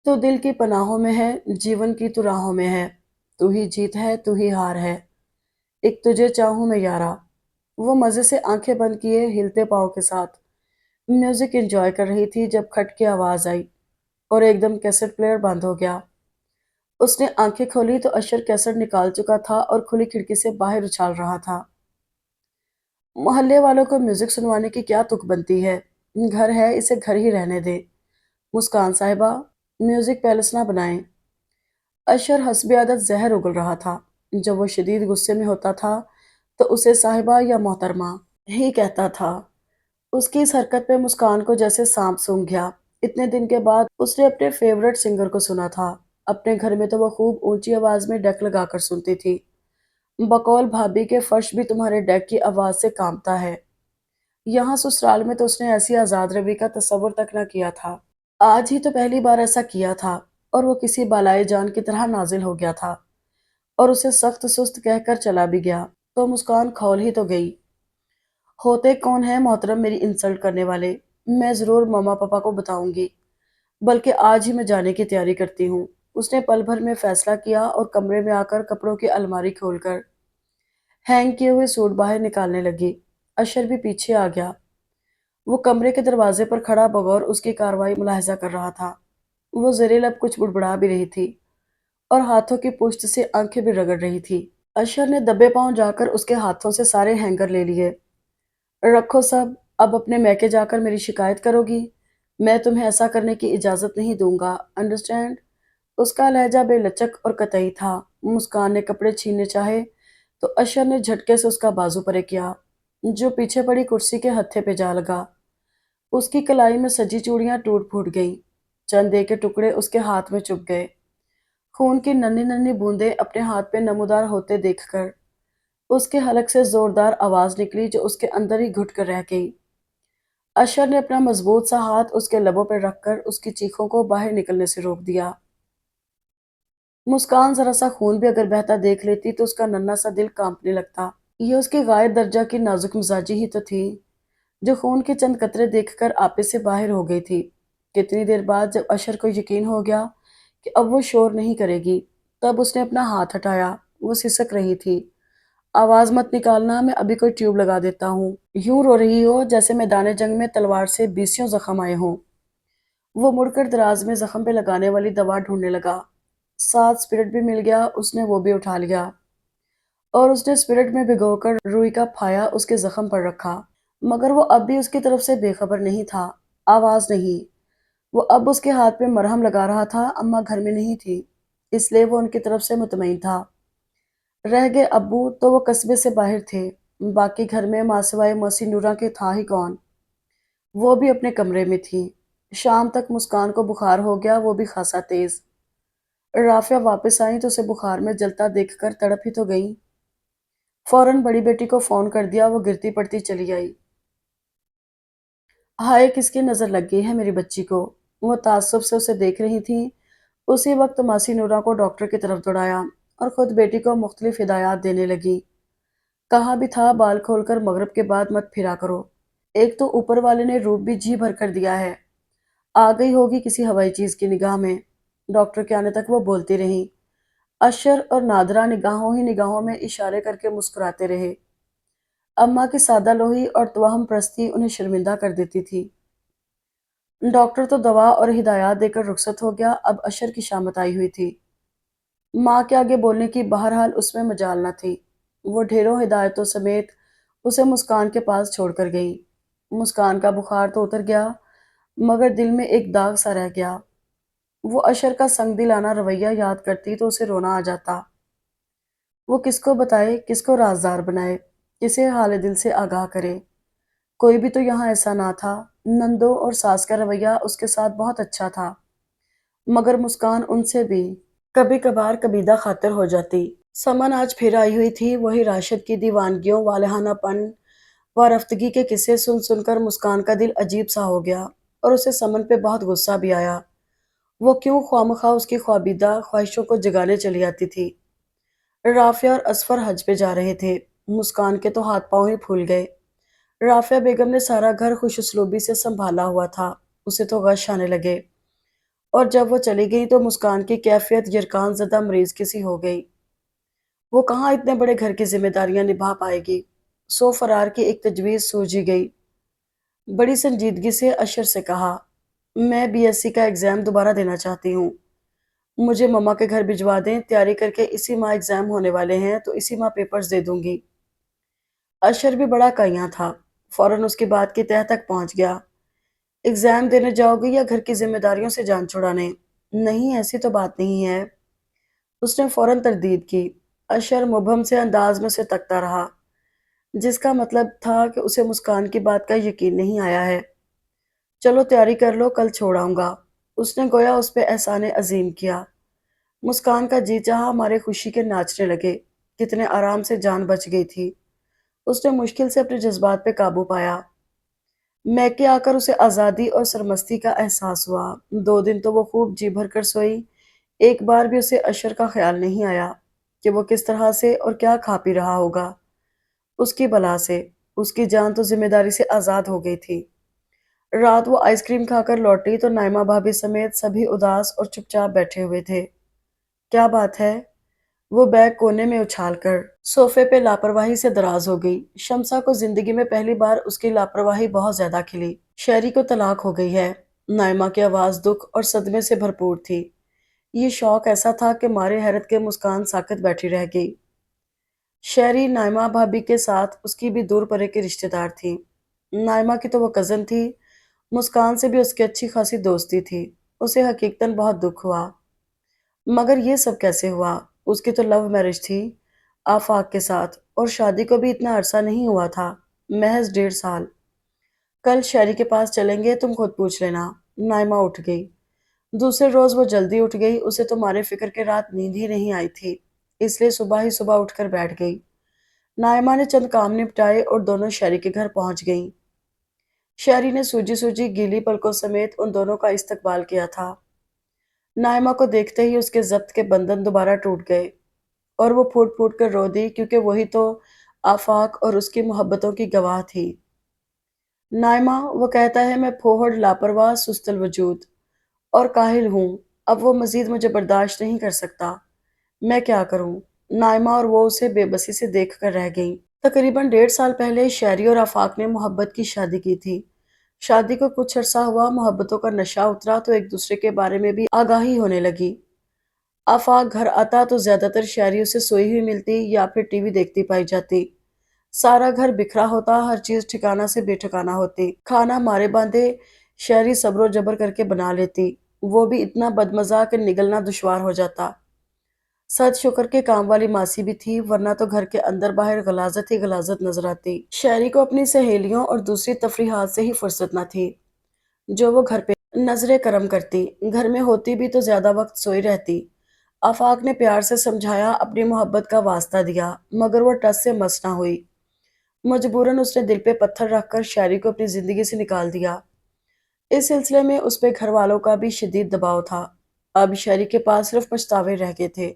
تو دل کی پناہوں میں ہے، جیون کی تو راہوں میں ہے، تو ہی جیت ہے تو ہی ہار ہے، ایک تجھے چاہوں میں یارا۔ وہ مزے سے آنکھیں بند کیے ہلتے پاؤں کے ساتھ میوزک انجوائے کر رہی تھی جب کھٹ کی آواز آئی اور ایک دم کیسٹ پلیئر بند ہو گیا۔ اس نے آنکھیں کھولی تو اشر کیسٹ نکال چکا تھا اور کھلی کھڑکی سے باہر اچھال رہا تھا۔ محلے والوں کو میوزک سنوانے کی کیا تک بنتی ہے، گھر ہے، اسے گھر ہی رہنے دے۔ مسکان صاحبہ، میوزک پیلس نہ بنائیں۔ اشر حسب عادت زہر اگل رہا تھا۔ جب وہ شدید غصے میں ہوتا تھا تو اسے صاحبہ یا محترمہ ہی کہتا تھا۔ اس کی اس حرکت پہ مسکان کو جیسے سانپ سونگھ گیا۔ اتنے دن کے بعد اس نے اپنے فیورٹ سنگر کو سنا تھا۔ اپنے گھر میں تو وہ خوب اونچی آواز میں ڈیک لگا کر سنتی تھی۔ بقول بھابی کے فرش بھی تمہارے ڈیک کی آواز سے کانپتا ہے۔ یہاں سسرال میں تو اس نے ایسی آزاد روی کا تصور تک نہ کیا تھا۔ آج ہی تو پہلی بار ایسا کیا تھا، اور وہ کسی بالائے جان کی طرح نازل ہو گیا تھا اور اسے سخت سست کہہ کر چلا بھی گیا تو مسکان کھول ہی تو گئی۔ ہوتے کون ہیں محترم میری انسلٹ کرنے والے؟ میں ضرور ماما پاپا کو بتاؤں گی، بلکہ آج ہی میں جانے کی تیاری کرتی ہوں۔ اس نے پل بھر میں فیصلہ کیا اور کمرے میں آ کر کپڑوں کی الماری کھول کر ہینگ کیے ہوئے سوٹ باہر نکالنے لگی۔ اشر بھی پیچھے آ گیا۔ وہ کمرے کے دروازے پر کھڑا بغور اس کی کارروائی ملاحظہ کر رہا تھا۔ وہ زیر لب کچھ بڑبڑا بھی رہی تھی اور ہاتھوں کی پشت سے آنکھیں بھی رگڑ رہی تھی۔ اشر نے دبے پاؤں جا کر اس کے ہاتھوں سے سارے ہینگر لے لیے۔ رکھو سب، اب اپنے میکے جا کر میری شکایت کرو گی؟ میں تمہیں ایسا کرنے کی اجازت نہیں دوں گا، انڈرسٹینڈ؟ اس کا لہجہ بے لچک اور قطعی تھا۔ مسکان نے کپڑے چھیننے چاہے تو اشر نے جھٹکے سے اس کا بازو پرے کیا، جو پیچھے پڑی کرسی کے ہتھے پہ جا لگا۔ اس کی کلائی میں سجی چوڑیاں ٹوٹ پھوٹ گئیں، چند کے ٹکڑے اس کے ہاتھ میں چبھ گئے۔ خون کی ننھی ننھی بوندیں اپنے ہاتھ پہ نمودار ہوتے دیکھ کر اس کے حلق سے زوردار آواز نکلی جو اس کے اندر ہی گھٹ کر رہ گئی۔ اشر نے اپنا مضبوط سا ہاتھ اس کے لبوں پہ رکھ کر اس کی چیخوں کو باہر نکلنے سے روک دیا۔ مسکان ذرا سا خون بھی اگر بہتا دیکھ لیتی تو اس کا ننھا سا دل کانپنے لگتا۔ یہ اس کی غائب درجہ کی نازک مزاجی ہی تو تھی جو خون کے چند قطرے دیکھ کر آپے سے باہر ہو گئی تھی۔ کتنی دیر بعد جب اشر کو یقین ہو گیا کہ اب وہ شور نہیں کرے گی، تب اس نے اپنا ہاتھ ہٹایا۔ وہ سسک رہی تھی۔ آواز مت نکالنا، میں ابھی کوئی ٹیوب لگا دیتا ہوں۔ یوں رو رہی ہو جیسے میدان جنگ میں تلوار سے 20 زخم آئے ہوں۔ وہ مڑ کر دراز میں زخم پہ لگانے والی دوا ڈھونڈنے لگا۔ ساتھ اسپرٹ بھی مل گیا، اس نے وہ بھی اٹھا لیا اور اس نے اسپرٹ میں بھگو کر روئی کا پھایا اس کے زخم پر رکھا۔ مگر وہ اب بھی اس کی طرف سے بے خبر نہیں تھا۔ آواز نہیں۔ وہ اب اس کے ہاتھ پہ مرہم لگا رہا تھا۔ اماں گھر میں نہیں تھی، اس لیے وہ ان کی طرف سے مطمئن تھا۔ رہ گئے ابو تو وہ قصبے سے باہر تھے۔ باقی گھر میں ماں سوائے موسی نورہ کے تھا ہی کون؟ وہ بھی اپنے کمرے میں تھی۔ شام تک مسکان کو بخار ہو گیا، وہ بھی خاصا تیز۔ رافعہ واپس آئیں تو اسے بخار میں جلتا دیکھ کر تڑپ ہی تو گئیں۔ فوراً بڑی بیٹی کو فون کر دیا، وہ گرتی پڑتی چلی آئی۔ ہائے، کس کی نظر لگ گئی ہے میری بچی کو؟ وہ تعصب سے اسے دیکھ رہی تھیں۔ اسی وقت ماسی نورہ کو ڈاکٹر کی طرف دوڑایا اور خود بیٹی کو مختلف ہدایات دینے لگی۔ کہا بھی تھا بال کھول کر مغرب کے بعد مت پھرا کرو۔ ایک تو اوپر والے نے روپ بھی جی بھر کر دیا ہے، آ گئی ہوگی کسی ہوائی چیز کی نگاہ میں۔ ڈاکٹر کے آنے تک وہ بولتی رہیں۔ اشر اور نادرہ نگاہوں ہی نگاہوں میں اشارے کر کے مسکراتے رہے۔ اماں کی سادہ لوہی اور توہم پرستی انہیں شرمندہ کر دیتی تھی۔ ڈاکٹر تو دوا اور ہدایات دے کر رخصت ہو گیا، اب اشر کی شامت آئی ہوئی تھی۔ ماں کے آگے بولنے کی بہرحال اس میں مجال نہ تھی۔ وہ ڈھیروں ہدایتوں سمیت اسے مسکان کے پاس چھوڑ کر گئی۔ مسکان کا بخار تو اتر گیا، مگر دل میں ایک داغ سا رہ گیا۔ وہ اشر کا سنگ دلانہ رویہ یاد کرتی تو اسے رونا آ جاتا۔ وہ کس کو بتائے، کس کو رازدار بنائے، کسے حال دل سے آگاہ کرے؟ کوئی بھی تو یہاں ایسا نہ تھا۔ نندوں اور ساس کا رویہ اس کے ساتھ بہت اچھا تھا، مگر مسکان ان سے بھی کبھی کبھار کبیدہ خاطر ہو جاتی۔ سمن آج پھر آئی ہوئی تھی۔ وہی راشد کی دیوانگیوں، والہانہ پن و رفتگی کے قصے سن سن کر مسکان کا دل عجیب سا ہو گیا اور اسے سمن پہ بہت غصہ بھی آیا۔ وہ کیوں خوامخواہ اس کی خوابیدہ خواہشوں کو جگانے چلی آتی تھی۔ رافعہ اور اصفر حج پہ جا رہے تھے۔ مسکان کے تو ہاتھ پاؤں ہی پھول گئے۔ رافعہ بیگم نے سارا گھر خوش اسلوبی سے سنبھالا ہوا تھا، اسے تو غش آنے لگے، اور جب وہ چلی گئی تو مسکان کی کیفیت یرقان زدہ مریض کی سی ہو گئی۔ وہ کہاں اتنے بڑے گھر کی ذمہ داریاں نبھا پائے گی؟ سو فرار کی ایک تجویز سوجھی گئی۔ بڑی سنجیدگی سے اشر سے کہا، میں بی ایس سی کا ایگزام دوبارہ دینا چاہتی ہوں، مجھے مما کے گھر بھجوا دیں، تیاری کر کے اسی ماہ ایگزام ہونے والے ہیں تو اسی ماہ پیپرز دے دوں گی۔ اشر بھی بڑا کائیاں تھا، فوراً اس کی بات کی تہہ تک پہنچ گیا۔ ایگزام دینے جاؤ گی یا گھر کی ذمہ داریوں سے جان چھڑانے؟ نہیں، ایسی تو بات نہیں ہے۔ اس نے فوراً تردید کی۔ اشر مبہم سے انداز میں اسے تکتا رہا، جس کا مطلب تھا کہ اسے مسکان کی بات کا یقین نہیں آیا ہے۔ چلو تیاری کر لو، کل چھوڑ آؤں گا۔ اس نے گویا اس پہ احسان عظیم کیا۔ مسکان کا جی چاہا ہمارے خوشی کے ناچنے لگے۔ کتنے آرام سے جان بچ گئی تھی۔ اس نے مشکل سے اپنے جذبات پہ قابو پایا۔ میکے آ کر اسے آزادی اور سرمستی کا احساس ہوا۔ 2 دن تو وہ خوب جی بھر کر سوئی۔ ایک بار بھی اسے اشر کا خیال نہیں آیا کہ وہ کس طرح سے اور کیا کھا پی رہا ہوگا۔ اس کی بلا سے اس کی جان تو ذمہ داری سے آزاد ہو گئی تھی۔ رات وہ آئس کریم کھا کر لوٹی تو نائمہ بھابھی سمیت سبھی اداس اور چپ چاپ بیٹھے ہوئے تھے۔ کیا بات ہے؟ وہ بیگ کونے میں اچھال کر صوفے پہ لاپرواہی سے دراز ہو گئی۔ شمسا کو زندگی میں پہلی بار اس کی لاپرواہی بہت زیادہ کھلی۔ شہری کو طلاق ہو گئی ہے۔ نائمہ کی آواز دکھ اور صدمے سے بھرپور تھی۔ یہ شوق ایسا تھا کہ مارے حیرت کے مسکان ساکت بیٹھی رہ گئی۔ شہری نائمہ بھابھی کے ساتھ اس کی بھی دور پرے کی رشتہ دار تھی۔ نائمہ کی تو وہ کزن تھی۔ مسکان سے بھی اس کی اچھی خاصی دوستی تھی۔ اسے حقیقتاً بہت دکھ ہوا۔ مگر یہ سب کیسے ہوا؟ اس کی تو لو میرج تھی آفاق کے ساتھ، اور شادی کو بھی اتنا عرصہ نہیں ہوا تھا، محض 1.5 سال۔ کل شہری کے پاس چلیں گے، تم خود پوچھ لینا۔ نائمہ اٹھ گئی۔ دوسرے روز وہ جلدی اٹھ گئی۔ اسے تو مارے فکر کے رات نیند ہی نہیں آئی تھی، اس لیے صبح ہی صبح اٹھ کر بیٹھ گئی۔ نائمہ نے چند کام نپٹائے اور دونوں شہری کے گھر پہنچ گئیں۔ شہری نے سوجی سوجی گیلی پلکوں سمیت ان دونوں کا استقبال کیا تھا۔ نائمہ کو دیکھتے ہی اس کے ضبط کے بندھن دوبارہ ٹوٹ گئے اور وہ پھوٹ پھوٹ کر رو دی، کیونکہ وہی تو آفاق اور اس کی محبتوں کی گواہ تھی۔ نائمہ، وہ کہتا ہے میں پھوہڑ، لاپرواہ، سست الوجود اور کاہل ہوں۔ اب وہ مزید مجھے برداشت نہیں کر سکتا۔ میں کیا کروں؟ نائمہ اور وہ اسے بے بسی سے دیکھ کر رہ گئیں۔ تقریباً 1.5 سال پہلے شیری اور آفاق نے محبت کی شادی کی تھی۔ شادی کو کچھ عرصہ ہوا، محبتوں کا نشہ اترا تو ایک دوسرے کے بارے میں بھی آگاہی ہونے لگی۔ آفاق گھر آتا تو زیادہ تر شیری اسے سوئی ہوئی ملتی یا پھر ٹی وی دیکھتی پائی جاتی۔ سارا گھر بکھرا ہوتا، ہر چیز ٹھکانہ سے بے ٹھکانہ ہوتی۔ کھانا مارے باندھے شیری صبر و جبر کر کے بنا لیتی، وہ بھی اتنا بدمزہ کہ نگلنا دشوار ہو جاتا۔ سد شکر کے کام والی ماسی بھی تھی، ورنہ تو گھر کے اندر باہر غلاظت ہی غلاظت نظر آتی۔ شیری کو اپنی سہیلیوں اور دوسری تفریحات سے ہی فرصت نہ تھی جو وہ گھر پہ نظر کرم کرتی۔ گھر میں ہوتی بھی تو زیادہ وقت سوئی رہتی۔ آفاق نے پیار سے سمجھایا، اپنی محبت کا واسطہ دیا، مگر وہ ٹس سے مس نہ ہوئی۔ مجبوراً اس نے دل پہ پتھر رکھ کر شیری کو اپنی زندگی سے نکال دیا۔ اس سلسلے میں اس پہ گھر والوں کا بھی شدید دباؤ تھا۔ اب شیری کے پاس صرف پچھتاوے رہ گئے تھے۔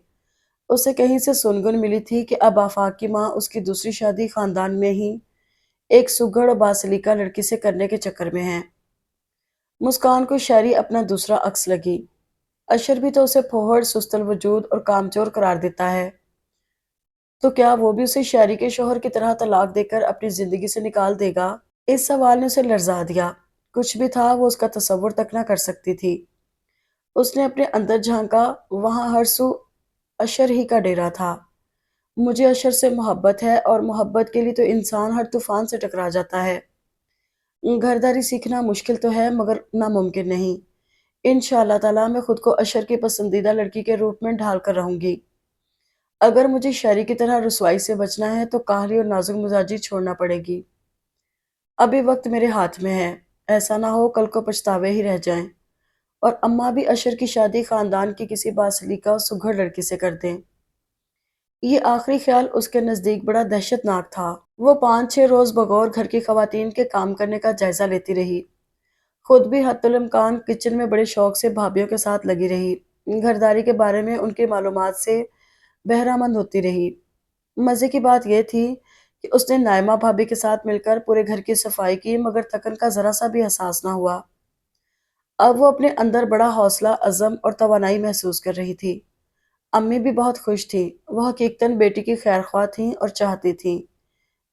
اسے کہیں سے سنگن ملی تھی کہ اب آفاق کی ماں اس کی دوسری شادی خاندان میں ہی ایک سگڑ اور باسلیقہ لڑکی سے کرنے کے چکر میں ہے۔ مسکان کو شیری اپنا دوسرا عکس لگی۔ اشر بھی تو اسے پھوہڑ، سست الوجود اور کامچور قرار دیتا ہے، تو کیا وہ بھی اسے شیری کے شوہر کی طرح طلاق دے کر اپنی زندگی سے نکال دے گا؟ اس سوال نے اسے لرزا دیا۔ کچھ بھی تھا، وہ اس کا تصور تک نہ کر سکتی تھی۔ اس نے اپنے اندر جھانکا، وہاں ہر سو اشر ہی کا ڈیرا تھا۔ مجھے اشر سے محبت ہے، اور محبت کے لیے تو انسان ہر طوفان سے ٹکرا جاتا ہے۔ گھرداری سیکھنا مشکل تو ہے، مگر ناممکن نہیں۔ انشاءاللہ تعالیٰ میں خود کو اشر کی پسندیدہ لڑکی کے روپ میں ڈھال کر رہوں گی۔ اگر مجھے شیری کی طرح رسوائی سے بچنا ہے تو کاہلی اور نازک مزاجی چھوڑنا پڑے گی۔ ابھی وقت میرے ہاتھ میں ہے، ایسا نہ ہو کل کو پچھتاوے ہی رہ جائیں اور اماں بھی اشر کی شادی خاندان کی کسی باسلیقہ اور سگھڑ لڑکی سے کر دیں۔ یہ آخری خیال اس کے نزدیک بڑا دہشت ناک تھا۔ وہ 5-6 روز بغور گھر کی خواتین کے کام کرنے کا جائزہ لیتی رہی۔ خود بھی حتی الامکان کچن میں بڑے شوق سے بھابھیوں کے ساتھ لگی رہی۔ گھرداری کے بارے میں ان کی معلومات سے بہرہ مند ہوتی رہی۔ مزے کی بات یہ تھی کہ اس نے نائمہ بھابھی کے ساتھ مل کر پورے گھر کی صفائی کی، مگر تھکن کا ذرا سا بھی احساس نہ ہوا۔ اب وہ اپنے اندر بڑا حوصلہ، عزم اور توانائی محسوس کر رہی تھی۔ امی بھی بہت خوش تھیں۔ وہ حقیقتاً بیٹی کی خیر خواہ تھیں اور چاہتی تھیں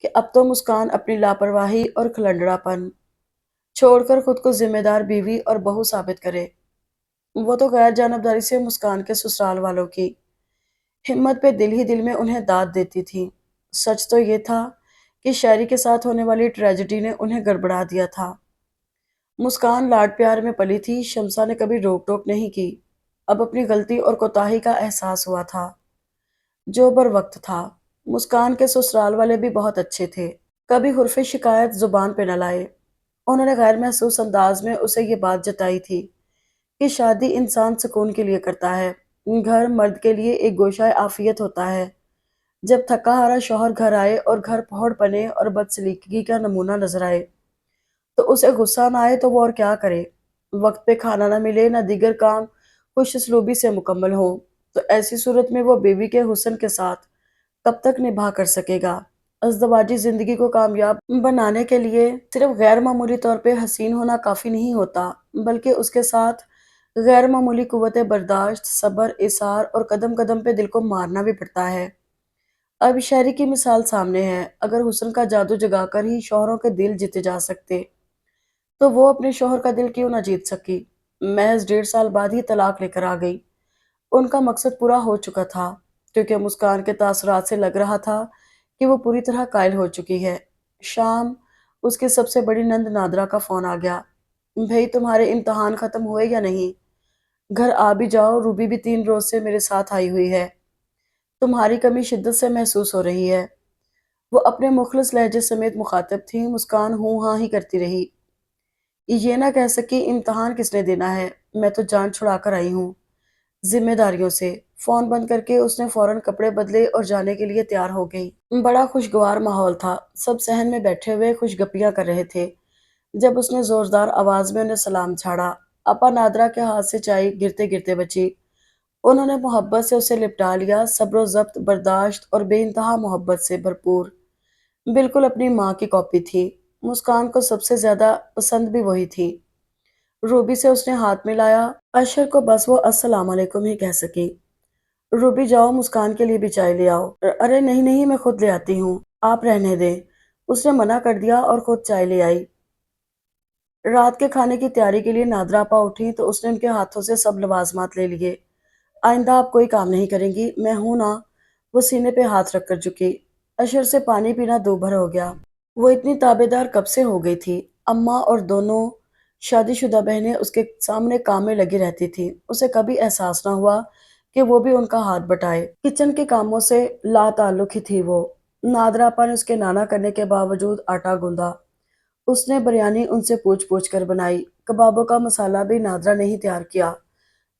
کہ اب تو مسکان اپنی لاپرواہی اور کھلنڈڑا پن چھوڑ کر خود کو ذمہ دار بیوی اور بہو ثابت کرے۔ وہ تو غیر جانبداری سے مسکان کے سسرال والوں کی ہمت پہ دل ہی دل میں انہیں داد دیتی تھی۔ سچ تو یہ تھا کہ شیری کے ساتھ ہونے والی ٹریجڈی نے انہیں گڑبڑا دیا تھا۔ مسکان لاڈ پیار میں پلی تھی، شمسا نے کبھی روک ٹوک نہیں کی۔ اب اپنی غلطی اور کوتاہی کا احساس ہوا تھا، جو بر وقت تھا۔ مسکان کے سسرال والے بھی بہت اچھے تھے، کبھی حرف شکایت زبان پہ نہ لائے۔ انہوں نے غیر محسوس انداز میں اسے یہ بات جتائی تھی کہ شادی انسان سکون کے لیے کرتا ہے، گھر مرد کے لیے ایک گوشہ عافیت ہوتا ہے۔ جب تھکا ہارا شوہر گھر آئے اور گھر پھوڑ پنے اور بدسلیقگی کا نمونہ نظر آئے تو اسے غصہ نہ آئے تو وہ اور کیا کرے؟ وقت پہ کھانا نہ ملے، نہ دیگر کام خوش اسلوبی سے مکمل ہوں، تو ایسی صورت میں وہ بیوی کے حسن کے ساتھ کب تک نبھا کر سکے گا؟ ازدواجی زندگی کو کامیاب بنانے کے لیے صرف غیر معمولی طور پہ حسین ہونا کافی نہیں ہوتا، بلکہ اس کے ساتھ غیر معمولی قوت برداشت، صبر، ایثار اور قدم قدم پہ دل کو مارنا بھی پڑتا ہے۔ اب شہری کی مثال سامنے ہے۔ اگر حسن کا جادو جگا کر ہی شوہروں کے دل جیتے جا سکتے تو وہ اپنے شوہر کا دل کیوں نہ جیت سکی؟ محض 1.5 سال بعد ہی طلاق لے کر آ گئی۔ ان کا مقصد پورا ہو چکا تھا، کیونکہ مسکان کے تاثرات سے لگ رہا تھا کہ وہ پوری طرح قائل ہو چکی ہے۔ شام اس کی سب سے بڑی نند نادرا کا فون آ گیا۔ بھئی تمہارے امتحان ختم ہوئے یا نہیں؟ گھر آ بھی جاؤ، روبی بھی 3 روز سے میرے ساتھ آئی ہوئی ہے۔ تمہاری کمی شدت سے محسوس ہو رہی ہے۔ وہ اپنے مخلص لہجے سمیت مخاطب تھی۔ مسکان ہوں ہاں ہی کرتی رہی۔ یہ نہ کہہ سکی امتحان کس نے دینا ہے، میں تو جان چھڑا کر آئی ہوں ذمہ داریوں سے۔ فون بند کر کے اس نے فوراً کپڑے بدلے اور جانے کے لیے تیار ہو گئی۔ بڑا خوشگوار ماحول تھا، سب صحن میں بیٹھے ہوئے خوش گپیاں کر رہے تھے۔ جب اس نے زوردار آواز میں انہیں سلام جھاڑا، اپا نادرا کے ہاتھ سے چائے گرتے گرتے بچی۔ انہوں نے محبت سے اسے لپٹا لیا، صبر و ضبط، برداشت اور بے انتہا محبت سے بھرپور، بالکل اپنی ماں کی کاپی تھی۔ مسکان کو سب سے زیادہ پسند بھی وہی تھی۔ روبی سے اس نے ہاتھ ملایا، اشر کو بس وہ السلام علیکم ہی کہہ سکی۔ روبی جاؤ مسکان کے لیے بھی چائے لے آؤ۔ ارے نہیں نہیں، میں خود لے آتی ہوں، آپ رہنے دیں۔ اس نے منع کر دیا اور خود چائے لے آئی۔ رات کے کھانے کی تیاری کے لیے نادرا اپا اٹھی تو اس نے ان کے ہاتھوں سے سب لوازمات لے لیے۔ آئندہ آپ کوئی کام نہیں کریں گی، میں ہوں نا؟ وہ سینے پہ ہاتھ رکھ کر جھکی۔ اشر سے پانی پینا دو بھر ہو گیا۔ وہ اتنی تابع دار کب سے ہو گئی تھی؟ اماں اور دونوں شادی شدہ بہنیں اس کے سامنے کام میں لگی رہتی تھی، اسے کبھی احساس نہ ہوا کہ وہ بھی ان کا ہاتھ بٹائے۔ کچن کے کاموں سے لا تعلق ہی تھی وہ۔ نادرا اپا نے اس کے نانا کرنے کے باوجود آٹا گوندا۔ اس نے بریانی ان سے پوچھ پوچھ کر بنائی۔ کبابوں کا مسالہ بھی نادرا نے ہی تیار کیا،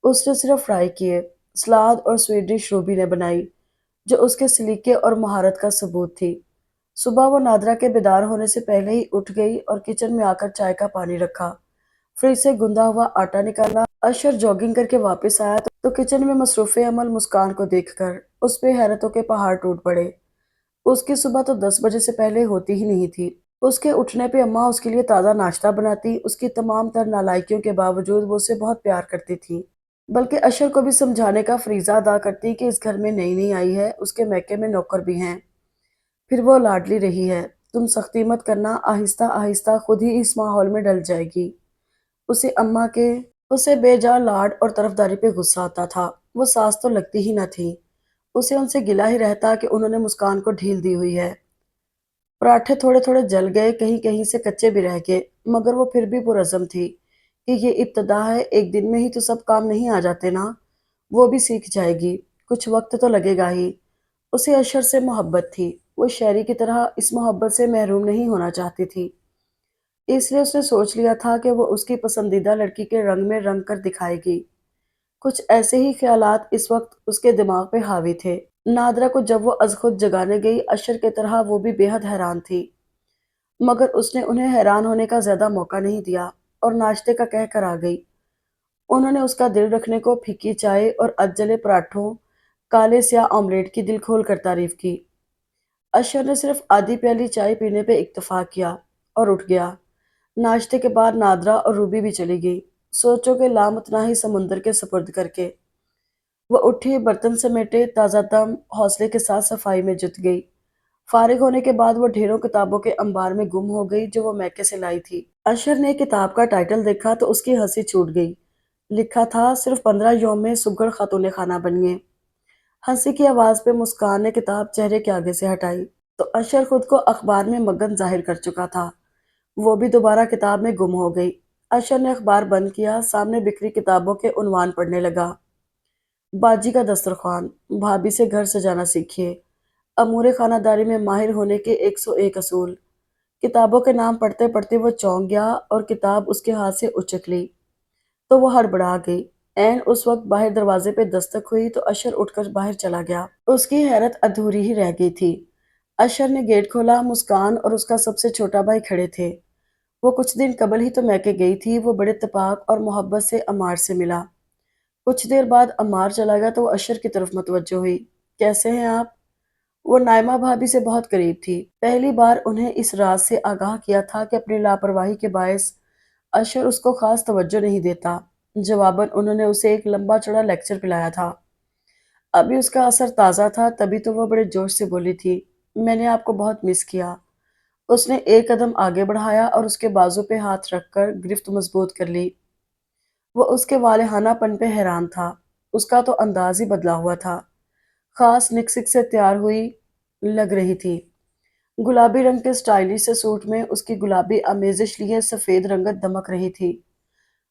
اس نے صرف فرائی کیے۔ سلاد اور سویٹ ڈش روبی نے بنائی، جو اس کے سلیقے اور مہارت کا ثبوت تھی۔ صبح وہ نادرا کے بیدار ہونے سے پہلے ہی اٹھ گئی اور کچن میں آ کر چائے کا پانی رکھا، فریج سے گندا ہوا آٹا نکالا۔ اشر جاگنگ کر کے واپس آیا تو کچن میں مصروف عمل مسکان کو دیکھ کر اس پہ حیرتوں کے پہاڑ ٹوٹ پڑے۔ اس کی صبح تو 10 بجے سے پہلے ہوتی ہی نہیں تھی۔ اس کے اٹھنے پہ اماں اس کے لیے تازہ ناشتہ بناتی، اس کی تمام تر نالائکیوں کے باوجود وہ اسے بہت پیار کرتی تھی، بلکہ اشر کو بھی سمجھانے کا فریضہ ادا کرتی کہ اس گھر میں نئی نئی آئی ہے، اس کے میکے میں نوکر بھی ہیں، پھر وہ لاڈلی رہی ہے، تم سختی مت کرنا، آہستہ آہستہ خود ہی اس ماحول میں ڈل جائے گی۔ اسے اماں کے اسے بے جا لاڈ اور طرفداری پہ غصہ آتا تھا، وہ ساس تو لگتی ہی نہ تھی، اسے ان سے گلہ ہی رہتا کہ انہوں نے مسکان کو ڈھیل دی ہوئی ہے۔ پراٹھے تھوڑے تھوڑے جل گئے، کہیں کہیں سے کچے بھی رہ گئے، مگر وہ پھر بھی پرعزم تھی کہ یہ ابتدا ہے، ایک دن میں ہی تو سب کام نہیں آ جاتے نا، وہ بھی سیکھ جائے گی، کچھ وقت تو لگے گا ہی۔ اسے اشر سے محبت تھی، وہ شہری کی طرح اس محبت سے محروم نہیں ہونا چاہتی تھی، اس لیے اس نے سوچ لیا تھا کہ وہ اس کی پسندیدہ لڑکی کے رنگ میں رنگ کر دکھائے گی۔ کچھ ایسے ہی خیالات اس وقت اس کے دماغ پہ حاوی تھے۔ نادرا کو جب وہ از خود جگانے گئی، اشر کی طرح وہ بھی بے حد حیران تھی، مگر اس نے انہیں حیران ہونے کا زیادہ موقع نہیں دیا اور ناشتے کا کہہ کر آ گئی۔ انہوں نے اس کا دل رکھنے کو پھیکی چائے اور ادجلے پراٹھوں، کالے سیاہ آملیٹ کی دل کھول کر تعریف کی۔ اشر نے صرف آدھی پیالی چائے پینے پہ اکتفا کیا اور اٹھ گیا۔ ناشتے کے بعد نادرا اور روبی بھی چلی گئی، سوچوں کے لامتناہی سمندر کے سپرد کر کے۔ وہ اٹھی، برتن سمیٹے، تازہ دم حوصلے کے ساتھ صفائی میں جت گئی۔ فارغ ہونے کے بعد وہ ڈھیروں کتابوں کے انبار میں گم ہو گئی جو وہ میکے سے لائی تھی۔ اشر نے کتاب کا ٹائٹل دیکھا تو اس کی ہنسی چھوٹ گئی، لکھا تھا صرف 15 یوم میں سگڑ خاتون خانہ بنیے۔ ہنسی کی آواز پہ مسکان نے کتاب چہرے کے آگے سے ہٹائی تو اشر خود کو اخبار میں مگن ظاہر کر چکا تھا، وہ بھی دوبارہ کتاب میں گم ہو گئی۔ اشر نے اخبار بند کیا، سامنے بکھری کتابوں کے عنوان پڑھنے لگا۔ باجی کا دسترخوان، بھابھی سے گھر سجانا سیکھیے، امور خانہ داری میں ماہر ہونے کے 101 اصول۔ کتابوں کے نام پڑھتے پڑھتے وہ چونک گیا اور کتاب اس کے ہاتھ سے اچک لی تو وہ ہڑبڑا گئی۔ عین اس وقت باہر دروازے پہ دستک ہوئی تو اشر اٹھ کر باہر چلا گیا۔ اس کی حیرت ادھوری ہی رہ گئی تھی۔ اشر نے گیٹ کھولا، مسکان اور اس کا سب سے چھوٹا بھائی کھڑے تھے۔ وہ کچھ دن قبل ہی تو میکے گئی تھی، وہ بڑے اتفاق اور محبت سے عمار سے ملا۔ کچھ دیر بعد عمار چلا گیا تو وہ اشر کی طرف متوجہ ہوئی۔ کیسے ہیں آپ؟ وہ نائمہ بھابھی سے بہت قریب تھی، پہلی بار انہیں اس راز سے آگاہ کیا تھا کہ اپنی لاپرواہی کے باعث اشر اس کو خاص توجہ نہیں دیتا۔ جواباً انہوں نے اسے ایک لمبا چڑا لیکچر پلایا تھا۔ ابھی اس کا اثر تازہ تھا، تبھی تو وہ بڑے جوش سے بولی تھی، میں نے آپ کو بہت مس کیا۔ اس نے ایک قدم آگے بڑھایا اور اس کے بازو پہ ہاتھ رکھ کر گرفت مضبوط کر لی۔ وہ اس کے والہانہ پن پہ حیران تھا، اس کا تو انداز ہی بدلا ہوا تھا، خاص نکسک سے تیار ہوئی لگ رہی تھی۔ گلابی رنگ کے سٹائلش سے سوٹ میں اس کی گلابی آمیزش لیے سفید رنگت دمک رہی تھی،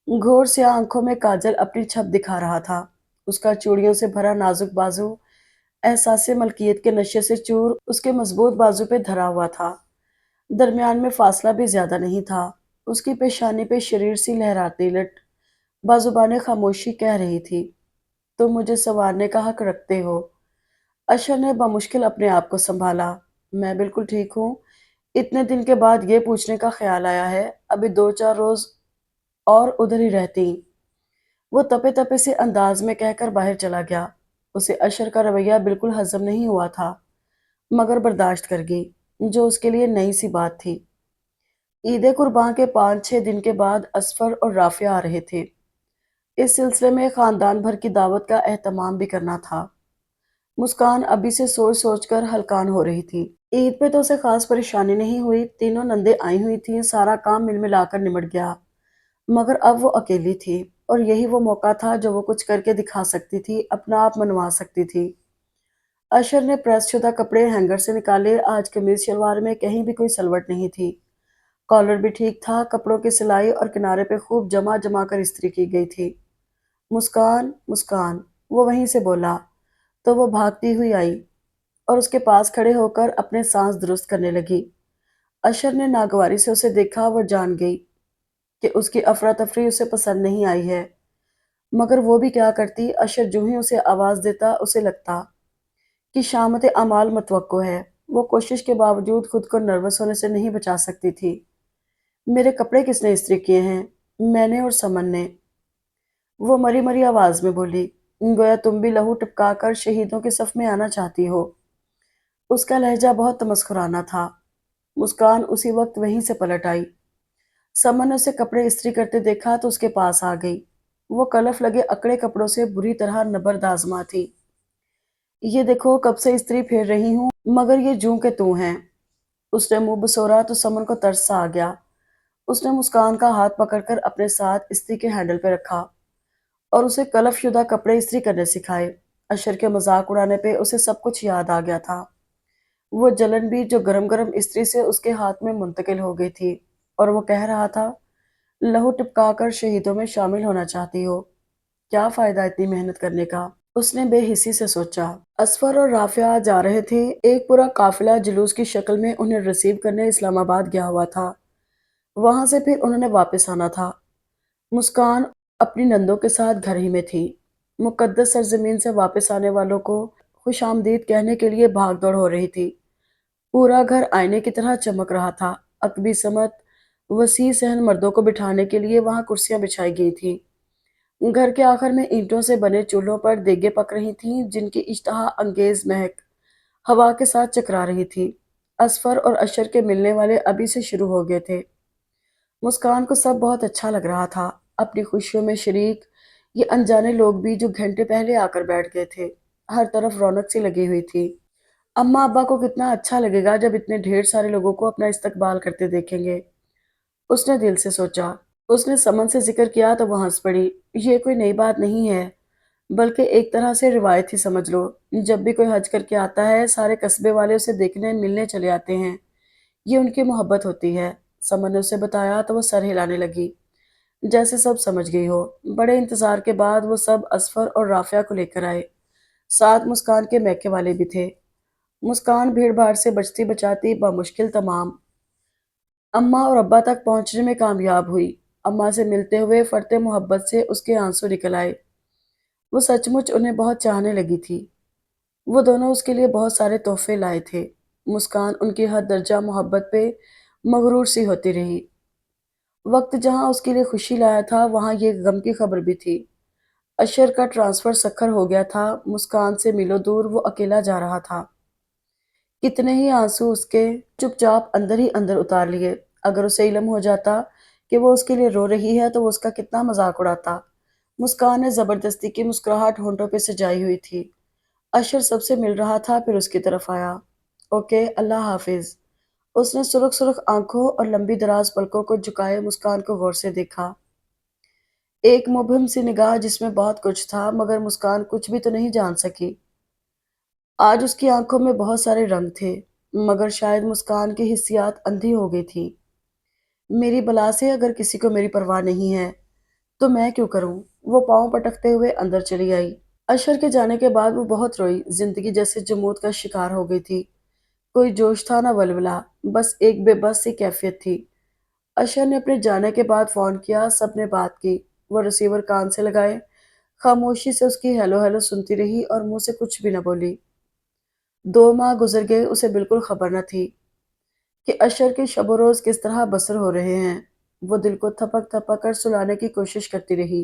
گھور سیاہ آنکھوں میں کاجل اپنی چھپ دکھا رہا تھا، اس کا چوڑیوں سے بھرا نازک بازو احساس ملکیت کے نشے سے چور اس کے مضبوط بازو پہ دھرا ہوا تھا، درمیان میں فاصلہ بھی زیادہ نہیں تھا۔ اس کی پیشانی پہ شریر سی لہراتی لٹ بازوبان خاموشی کہہ رہی تھی، تم مجھے سنوارنے کا حق رکھتے ہو۔ اشر نے بمشکل اپنے آپ کو سنبھالا، میں بالکل ٹھیک ہوں، اتنے دن کے بعد یہ پوچھنے کا خیال آیا ہے، ابھی 2 4 روز اور ادھر ہی رہتی۔ وہ تپے تپے سے انداز میں کہہ کر باہر چلا گیا۔ اسے اشر کا رویہ بالکل ہضم نہیں ہوا تھا، مگر برداشت کر گئی، جو اس کے لیے نئی سی بات تھی۔ عید قرباں کے 5-6 دن کے بعد اسفر اور رافعہ آ رہے تھے۔ اس سلسلے میں خاندان بھر کی دعوت کا اہتمام بھی کرنا تھا۔ مسکان ابھی سے سوچ سوچ کر ہلکان ہو رہی تھی۔ عید پہ تو اسے خاص پریشانی نہیں ہوئی، تینوں نندیں آئی ہوئی تھیں، سارا کام مل ملا کر نمٹ گیا۔ مگر اب وہ اکیلی تھی، اور یہی وہ موقع تھا جو وہ کچھ کر کے دکھا سکتی تھی، اپنا آپ منوا سکتی تھی۔ اشر نے پریس شدہ کپڑے ہینگر سے نکالے۔ آج قمیض شلوار میں کہیں بھی کوئی سلوٹ نہیں تھی، کالر بھی ٹھیک تھا، کپڑوں کی سلائی اور کنارے پہ خوب جمع جمع کر استری کی گئی تھی۔ مسکان، مسکان، وہ وہیں سے بولا تو وہ بھاگتی ہوئی آئی اور اس کے پاس کھڑے ہو کر اپنے سانس درست کرنے لگی۔ اشر نے ناگواری سے اسے دیکھا، وہ جان گئی کہ اس کی افراتفری اسے پسند نہیں آئی ہے، مگر وہ بھی کیا کرتی؟ اشر جو ہی اسے آواز دیتا، اسے لگتا کہ شامت اعمال متوقع ہے۔ وہ کوشش کے باوجود خود کو نروس ہونے سے نہیں بچا سکتی تھی۔ میرے کپڑے کس نے استری کیے ہیں؟ میں نے اور سمن نے، وہ مری مری آواز میں بولی، گویا تم بھی لہو ٹپکا کر شہیدوں کے صف میں آنا چاہتی ہو۔ اس کا لہجہ بہت تمسخرانہ تھا۔ مسکان اسی وقت وہیں سے پلٹ آئی۔ سمن نے اسے کپڑے استری کرتے دیکھا تو اس کے پاس آ گئی۔ وہ کلف لگے اکڑے کپڑوں سے بری طرح نبردآزما تھی۔ یہ دیکھو کب سے استری پھیر رہی ہوں، مگر یہ جوں کہ توں ہیں۔ اس نے منہ بسورا تو سمن کو ترس سا آ گیا۔ اس نے مسکان کا ہاتھ پکڑ کر اپنے ساتھ استری کے ہینڈل پہ رکھا اور اسے کلف شدہ کپڑے استری کرنے سکھائے۔ اشر کے مذاق اڑانے پہ اسے سب کچھ یاد آ گیا تھا، وہ جلن بھی جو گرم گرم استری سے اس کے ہاتھ میں منتقل ہو گئی تھی، اور وہ کہہ رہا تھا، لہو ٹپکا کر شہیدوں میں شامل ہونا چاہتی ہو، کیا فائدہ اتنی محنت کرنے کا؟ اس نے بے حسی سے سوچا۔ اسفر اور رافعہ جا رہے تھے، ایک پورا قافلہ جلوس کی شکل میں انہیں ریسیو کرنے اسلام آباد گیا ہوا تھا۔ وہاں سے پھر انہوں نے واپس آنا تھا۔ مسکان اپنی نندوں کے ساتھ گھر ہی میں تھی، مقدس سرزمین سے واپس آنے والوں کو خوش آمدید کہنے کے لیے بھاگ دوڑ ہو رہی تھی۔ پورا گھر آئینے کی طرح چمک رہا تھا۔ عقبی سمت وسیع صحن مردوں کو بٹھانے کے لیے وہاں کرسیاں بچھائی گئی تھیں۔ گھر کے آخر میں اینٹوں سے بنے چولہوں پر دیگیں پک رہی تھیں، جن کی اشتہا انگیز مہک ہوا کے ساتھ چکرا رہی تھی۔ اسفر اور اشر کے ملنے والے ابھی سے شروع ہو گئے تھے۔ مسکان کو سب بہت اچھا لگ رہا تھا، اپنی خوشیوں میں شریک یہ انجانے لوگ بھی جو گھنٹے پہلے آ کر بیٹھ گئے تھے۔ ہر طرف رونق سی لگی ہوئی تھی۔ اماں ابا کو کتنا اچھا لگے گا جب اتنے ڈھیر سارے لوگوں کو اپنا استقبال کرتے دیکھیں گے، اس نے دل سے سوچا۔ اس نے سمن سے ذکر کیا تو وہ ہنس پڑی۔ یہ کوئی نئی بات نہیں ہے، بلکہ ایک طرح سے روایت ہی سمجھ لو۔ جب بھی کوئی حج کر کے آتا ہے، سارے قصبے والے اسے دیکھنے ملنے چلے آتے ہیں، یہ ان کی محبت ہوتی ہے۔ سمن نے اسے بتایا تو وہ سر ہلانے لگی، جیسے سب سمجھ گئی ہو۔ بڑے انتظار کے بعد وہ سب اسفر اور رافعہ کو لے کر آئے، ساتھ مسکان کے میکے والے بھی تھے۔ مسکان بھیڑ بھاڑ سے بچتی بچاتی بمشکل تمام اماں اور ابا تک پہنچنے میں کامیاب ہوئی۔ اماں سے ملتے ہوئے فرتے محبت سے اس کے آنسو نکل آئے۔ وہ سچ مچ انہیں بہت چاہنے لگی تھی۔ وہ دونوں اس کے لیے بہت سارے تحفے لائے تھے۔ مسکان ان کی ہر درجہ محبت پہ مغرور سی ہوتی رہی۔ وقت جہاں اس کے لیے خوشی لایا تھا، وہاں یہ غم کی خبر بھی تھی۔ اشر کا ٹرانسفر سکھر ہو گیا تھا، مسکان سے میلوں دور وہ اکیلا جا رہا تھا۔ کتنے ہی آنسو اس کے چپ چاپ اندر ہی اندر اتار لیے۔ اگر اسے علم ہو جاتا کہ وہ اس کے لیے رو رہی ہے تو وہ اس کا کتنا مذاق اڑاتا۔ مسکان نے زبردستی کی مسکراہٹ ہونٹوں پہ سجائی ہوئی تھی۔ اشر سب سے مل رہا تھا، پھر اس کی طرف آیا۔ اوکے، اللہ حافظ۔ اس نے سرخ سرخ آنکھوں اور لمبی دراز پلکوں کو جھکائے مسکان کو غور سے دیکھا۔ ایک مبہم سی نگاہ جس میں بہت کچھ تھا، مگر مسکان کچھ بھی تو نہیں جان سکی۔ آج اس کی آنکھوں میں بہت سارے رنگ تھے، مگر شاید مسکان کی حسیات اندھی ہو گئی تھی۔ میری بلا سے اگر کسی کو میری پرواہ نہیں ہے تو میں کیوں کروں؟ وہ پاؤں پٹکتے ہوئے اندر چلی آئی۔ اشر کے جانے کے بعد وہ بہت روئی، زندگی جیسے جمود کا شکار ہو گئی تھی۔ کوئی جوش تھا نہ ولولہ، بس ایک بے بس سی کیفیت تھی۔ اشر نے اپنے جانے کے بعد فون کیا، سب نے بات کی۔ وہ ریسیور کان سے لگائے خاموشی سے اس کی ہیلو ہیلو سنتی رہی اور منہ سے کچھ بھی نہ بولی۔ 2 ماہ گزر گئے، اسے بالکل خبر نہ تھی کہ اشر کے شب و روز کس طرح بسر ہو رہے ہیں۔ وہ دل کو تھپک تھپک کر سلانے کی کوشش کرتی رہی،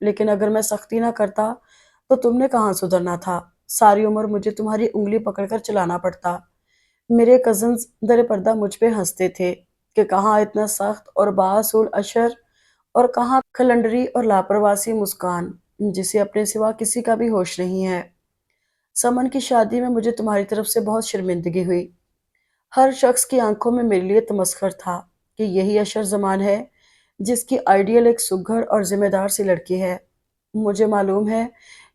لیکن اگر میں سختی نہ کرتا تو تم نے کہاں سدھرنا تھا؟ ساری عمر مجھے تمہاری انگلی پکڑ کر چلانا پڑتا۔ میرے کزنز در پردہ مجھ پہ ہنستے تھے کہ کہاں اتنا سخت اور باصول اشر اور کہاں کھلنڈری اور لاپرواسی مسکان جسے اپنے سوا کسی کا بھی ہوش نہیں ہے۔ سمن کی شادی میں مجھے تمہاری طرف سے بہت شرمندگی ہوئی۔ ہر شخص کی آنکھوں میں میرے لیے تمسخر تھا کہ یہی اشر زمان ہے جس کی آئیڈیل ایک سگھڑ اور ذمہ دار سی لڑکی ہے۔ مجھے معلوم ہے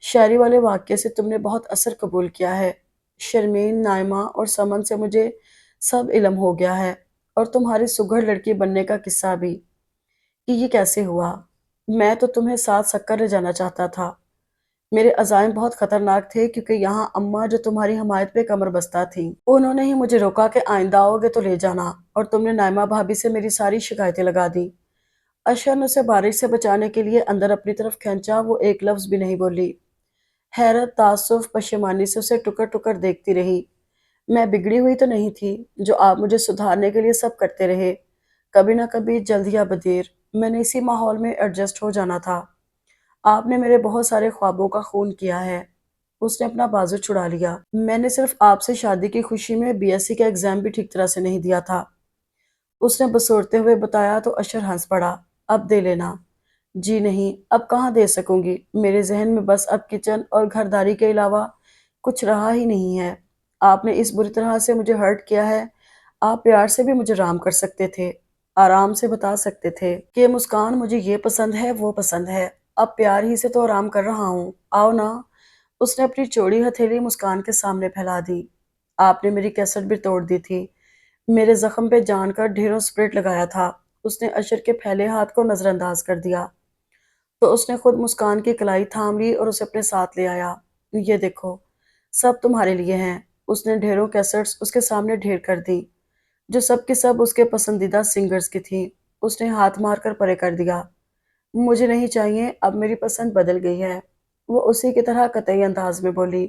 شاعری والے واقعے سے تم نے بہت اثر قبول کیا ہے۔ شرمین، نائمہ اور سمن سے مجھے سب علم ہو گیا ہے، اور تمہاری سگھڑ لڑکی بننے کا قصہ بھی، کہ یہ کیسے ہوا۔ میں تو تمہیں ساتھ سکر لے جانا چاہتا تھا۔ میرے عزائم بہت خطرناک تھے کیونکہ یہاں اماں جو تمہاری حمایت پہ کمر بستہ تھیں، انہوں نے ہی مجھے روکا کہ آئندہ آؤ گے تو لے جانا، اور تم نے نائمہ بھابی سے میری ساری شکایتیں لگا دیں۔ اشر نے اسے بارش سے بچانے کے لیے اندر اپنی طرف کھینچا، وہ ایک لفظ بھی نہیں بولی۔ حیرت، تعصب، پشیمانی سے اسے ٹکر ٹکر دیکھتی رہی۔ میں بگڑی ہوئی تو نہیں تھی جو آپ مجھے سدھارنے کے لیے سب کرتے رہے۔ کبھی نہ کبھی، جلد یا بدیر، میں نے اسی ماحول میں ایڈجسٹ ہو جانا تھا۔ آپ نے میرے بہت سارے خوابوں کا خون کیا ہے۔ اس نے اپنا بازو چھڑا لیا۔ میں نے صرف آپ سے شادی کی خوشی میں بی ایس سی کا ایگزام بھی ٹھیک طرح سے نہیں دیا تھا، اس نے بسورتے ہوئے بتایا تو اشر ہنس پڑا۔ اب دے لینا۔ جی نہیں، اب کہاں دے سکوں گی، میرے ذہن میں بس اب کچن اور گھرداری کے علاوہ کچھ رہا ہی نہیں ہے۔ آپ نے اس بری طرح سے مجھے ہرٹ کیا ہے۔ آپ پیار سے بھی مجھے رام کر سکتے تھے، آرام سے بتا سکتے تھے کہ مسکان مجھے یہ پسند ہے، وہ پسند ہے۔ اب پیار ہی سے تو آرام کر رہا ہوں، آؤ نا۔ اس نے اپنی چوڑی ہتھیلی مسکان کے سامنے پھیلا دی۔ آپ نے میری کیسٹ بھی توڑ دی تھی، میرے زخم پہ جان کر ڈھیروں اسپرٹ لگایا تھا۔ اس نے اشر کے پھیلے ہاتھ کو نظر انداز کر دیا تو اس نے خود مسکان کی کلائی تھام لی اور اسے اپنے ساتھ لے آیا۔ یہ دیکھو، سب تمہارے لیے ہیں۔ اس نے ڈھیروں کیسٹس اس کے سامنے ڈھیر کر دی جو سب کی سب اس کے پسندیدہ سنگرز کی تھیں۔ اس نے ہاتھ مار کر پرے کر دیا۔ مجھے نہیں چاہیے، اب میری پسند بدل گئی ہے، وہ اسی کی طرح قطعی انداز میں بولی۔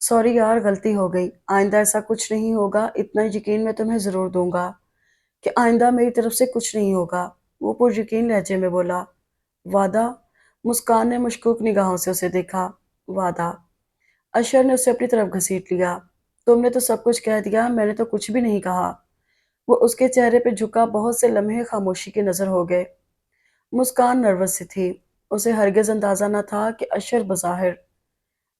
سوری یار، غلطی ہو گئی، آئندہ ایسا کچھ نہیں ہوگا، اتنا یقین میں تمہیں ضرور دوں گا کہ آئندہ میری طرف سے کچھ نہیں ہوگا، وہ پر یقین لہجے میں بولا۔ وعدہ؟ مسکان نے مشکوک نگاہوں سے اسے دیکھا۔ وعدہ؟ اشر نے اسے اپنی طرف گھسیٹ لیا۔ تم نے تو سب کچھ کہہ دیا، میں نے تو کچھ بھی نہیں کہا۔ وہ اس کے چہرے پہ جھکا بہت سے لمحے خاموشی کی نظر ہو گئے۔ مسکان نروس سی تھی، اسے ہرگز اندازہ نہ تھا کہ اشر بظاہر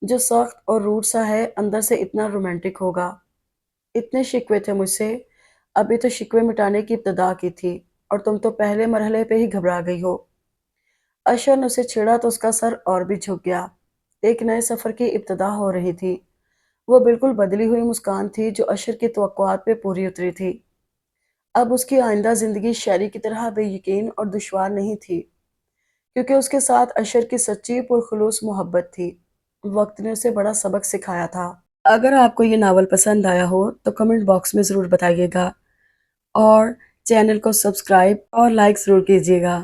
جو سخت اور روڈ سا ہے، اندر سے اتنا رومانٹک ہوگا۔ اتنے شکوے تھے مجھ سے، ابھی تو شکوے مٹانے کی ابتدا کی تھی، اور تم تو پہلے مرحلے پہ ہی گھبرا گئی ہو۔ اشر نے اسے چھیڑا تو اس کا سر اور بھی جھک گیا۔ ایک نئے سفر کی ابتدا ہو رہی تھی۔ وہ بالکل بدلی ہوئی مسکان تھی جو اشر کی توقعات پہ پوری اتری تھی۔ اب اس کی آئندہ زندگی شیری کی طرح بے یقین اور دشوار نہیں تھی، کیونکہ اس کے ساتھ اشر کی سچی پرخلوص محبت تھی۔ وقت نے اسے بڑا سبق سکھایا تھا۔ اگر آپ کو یہ ناول پسند آیا ہو تو کمنٹ باکس میں ضرور بتائیے گا، اور چینل کو سبسکرائب اور لائک ضرور کیجیے گا۔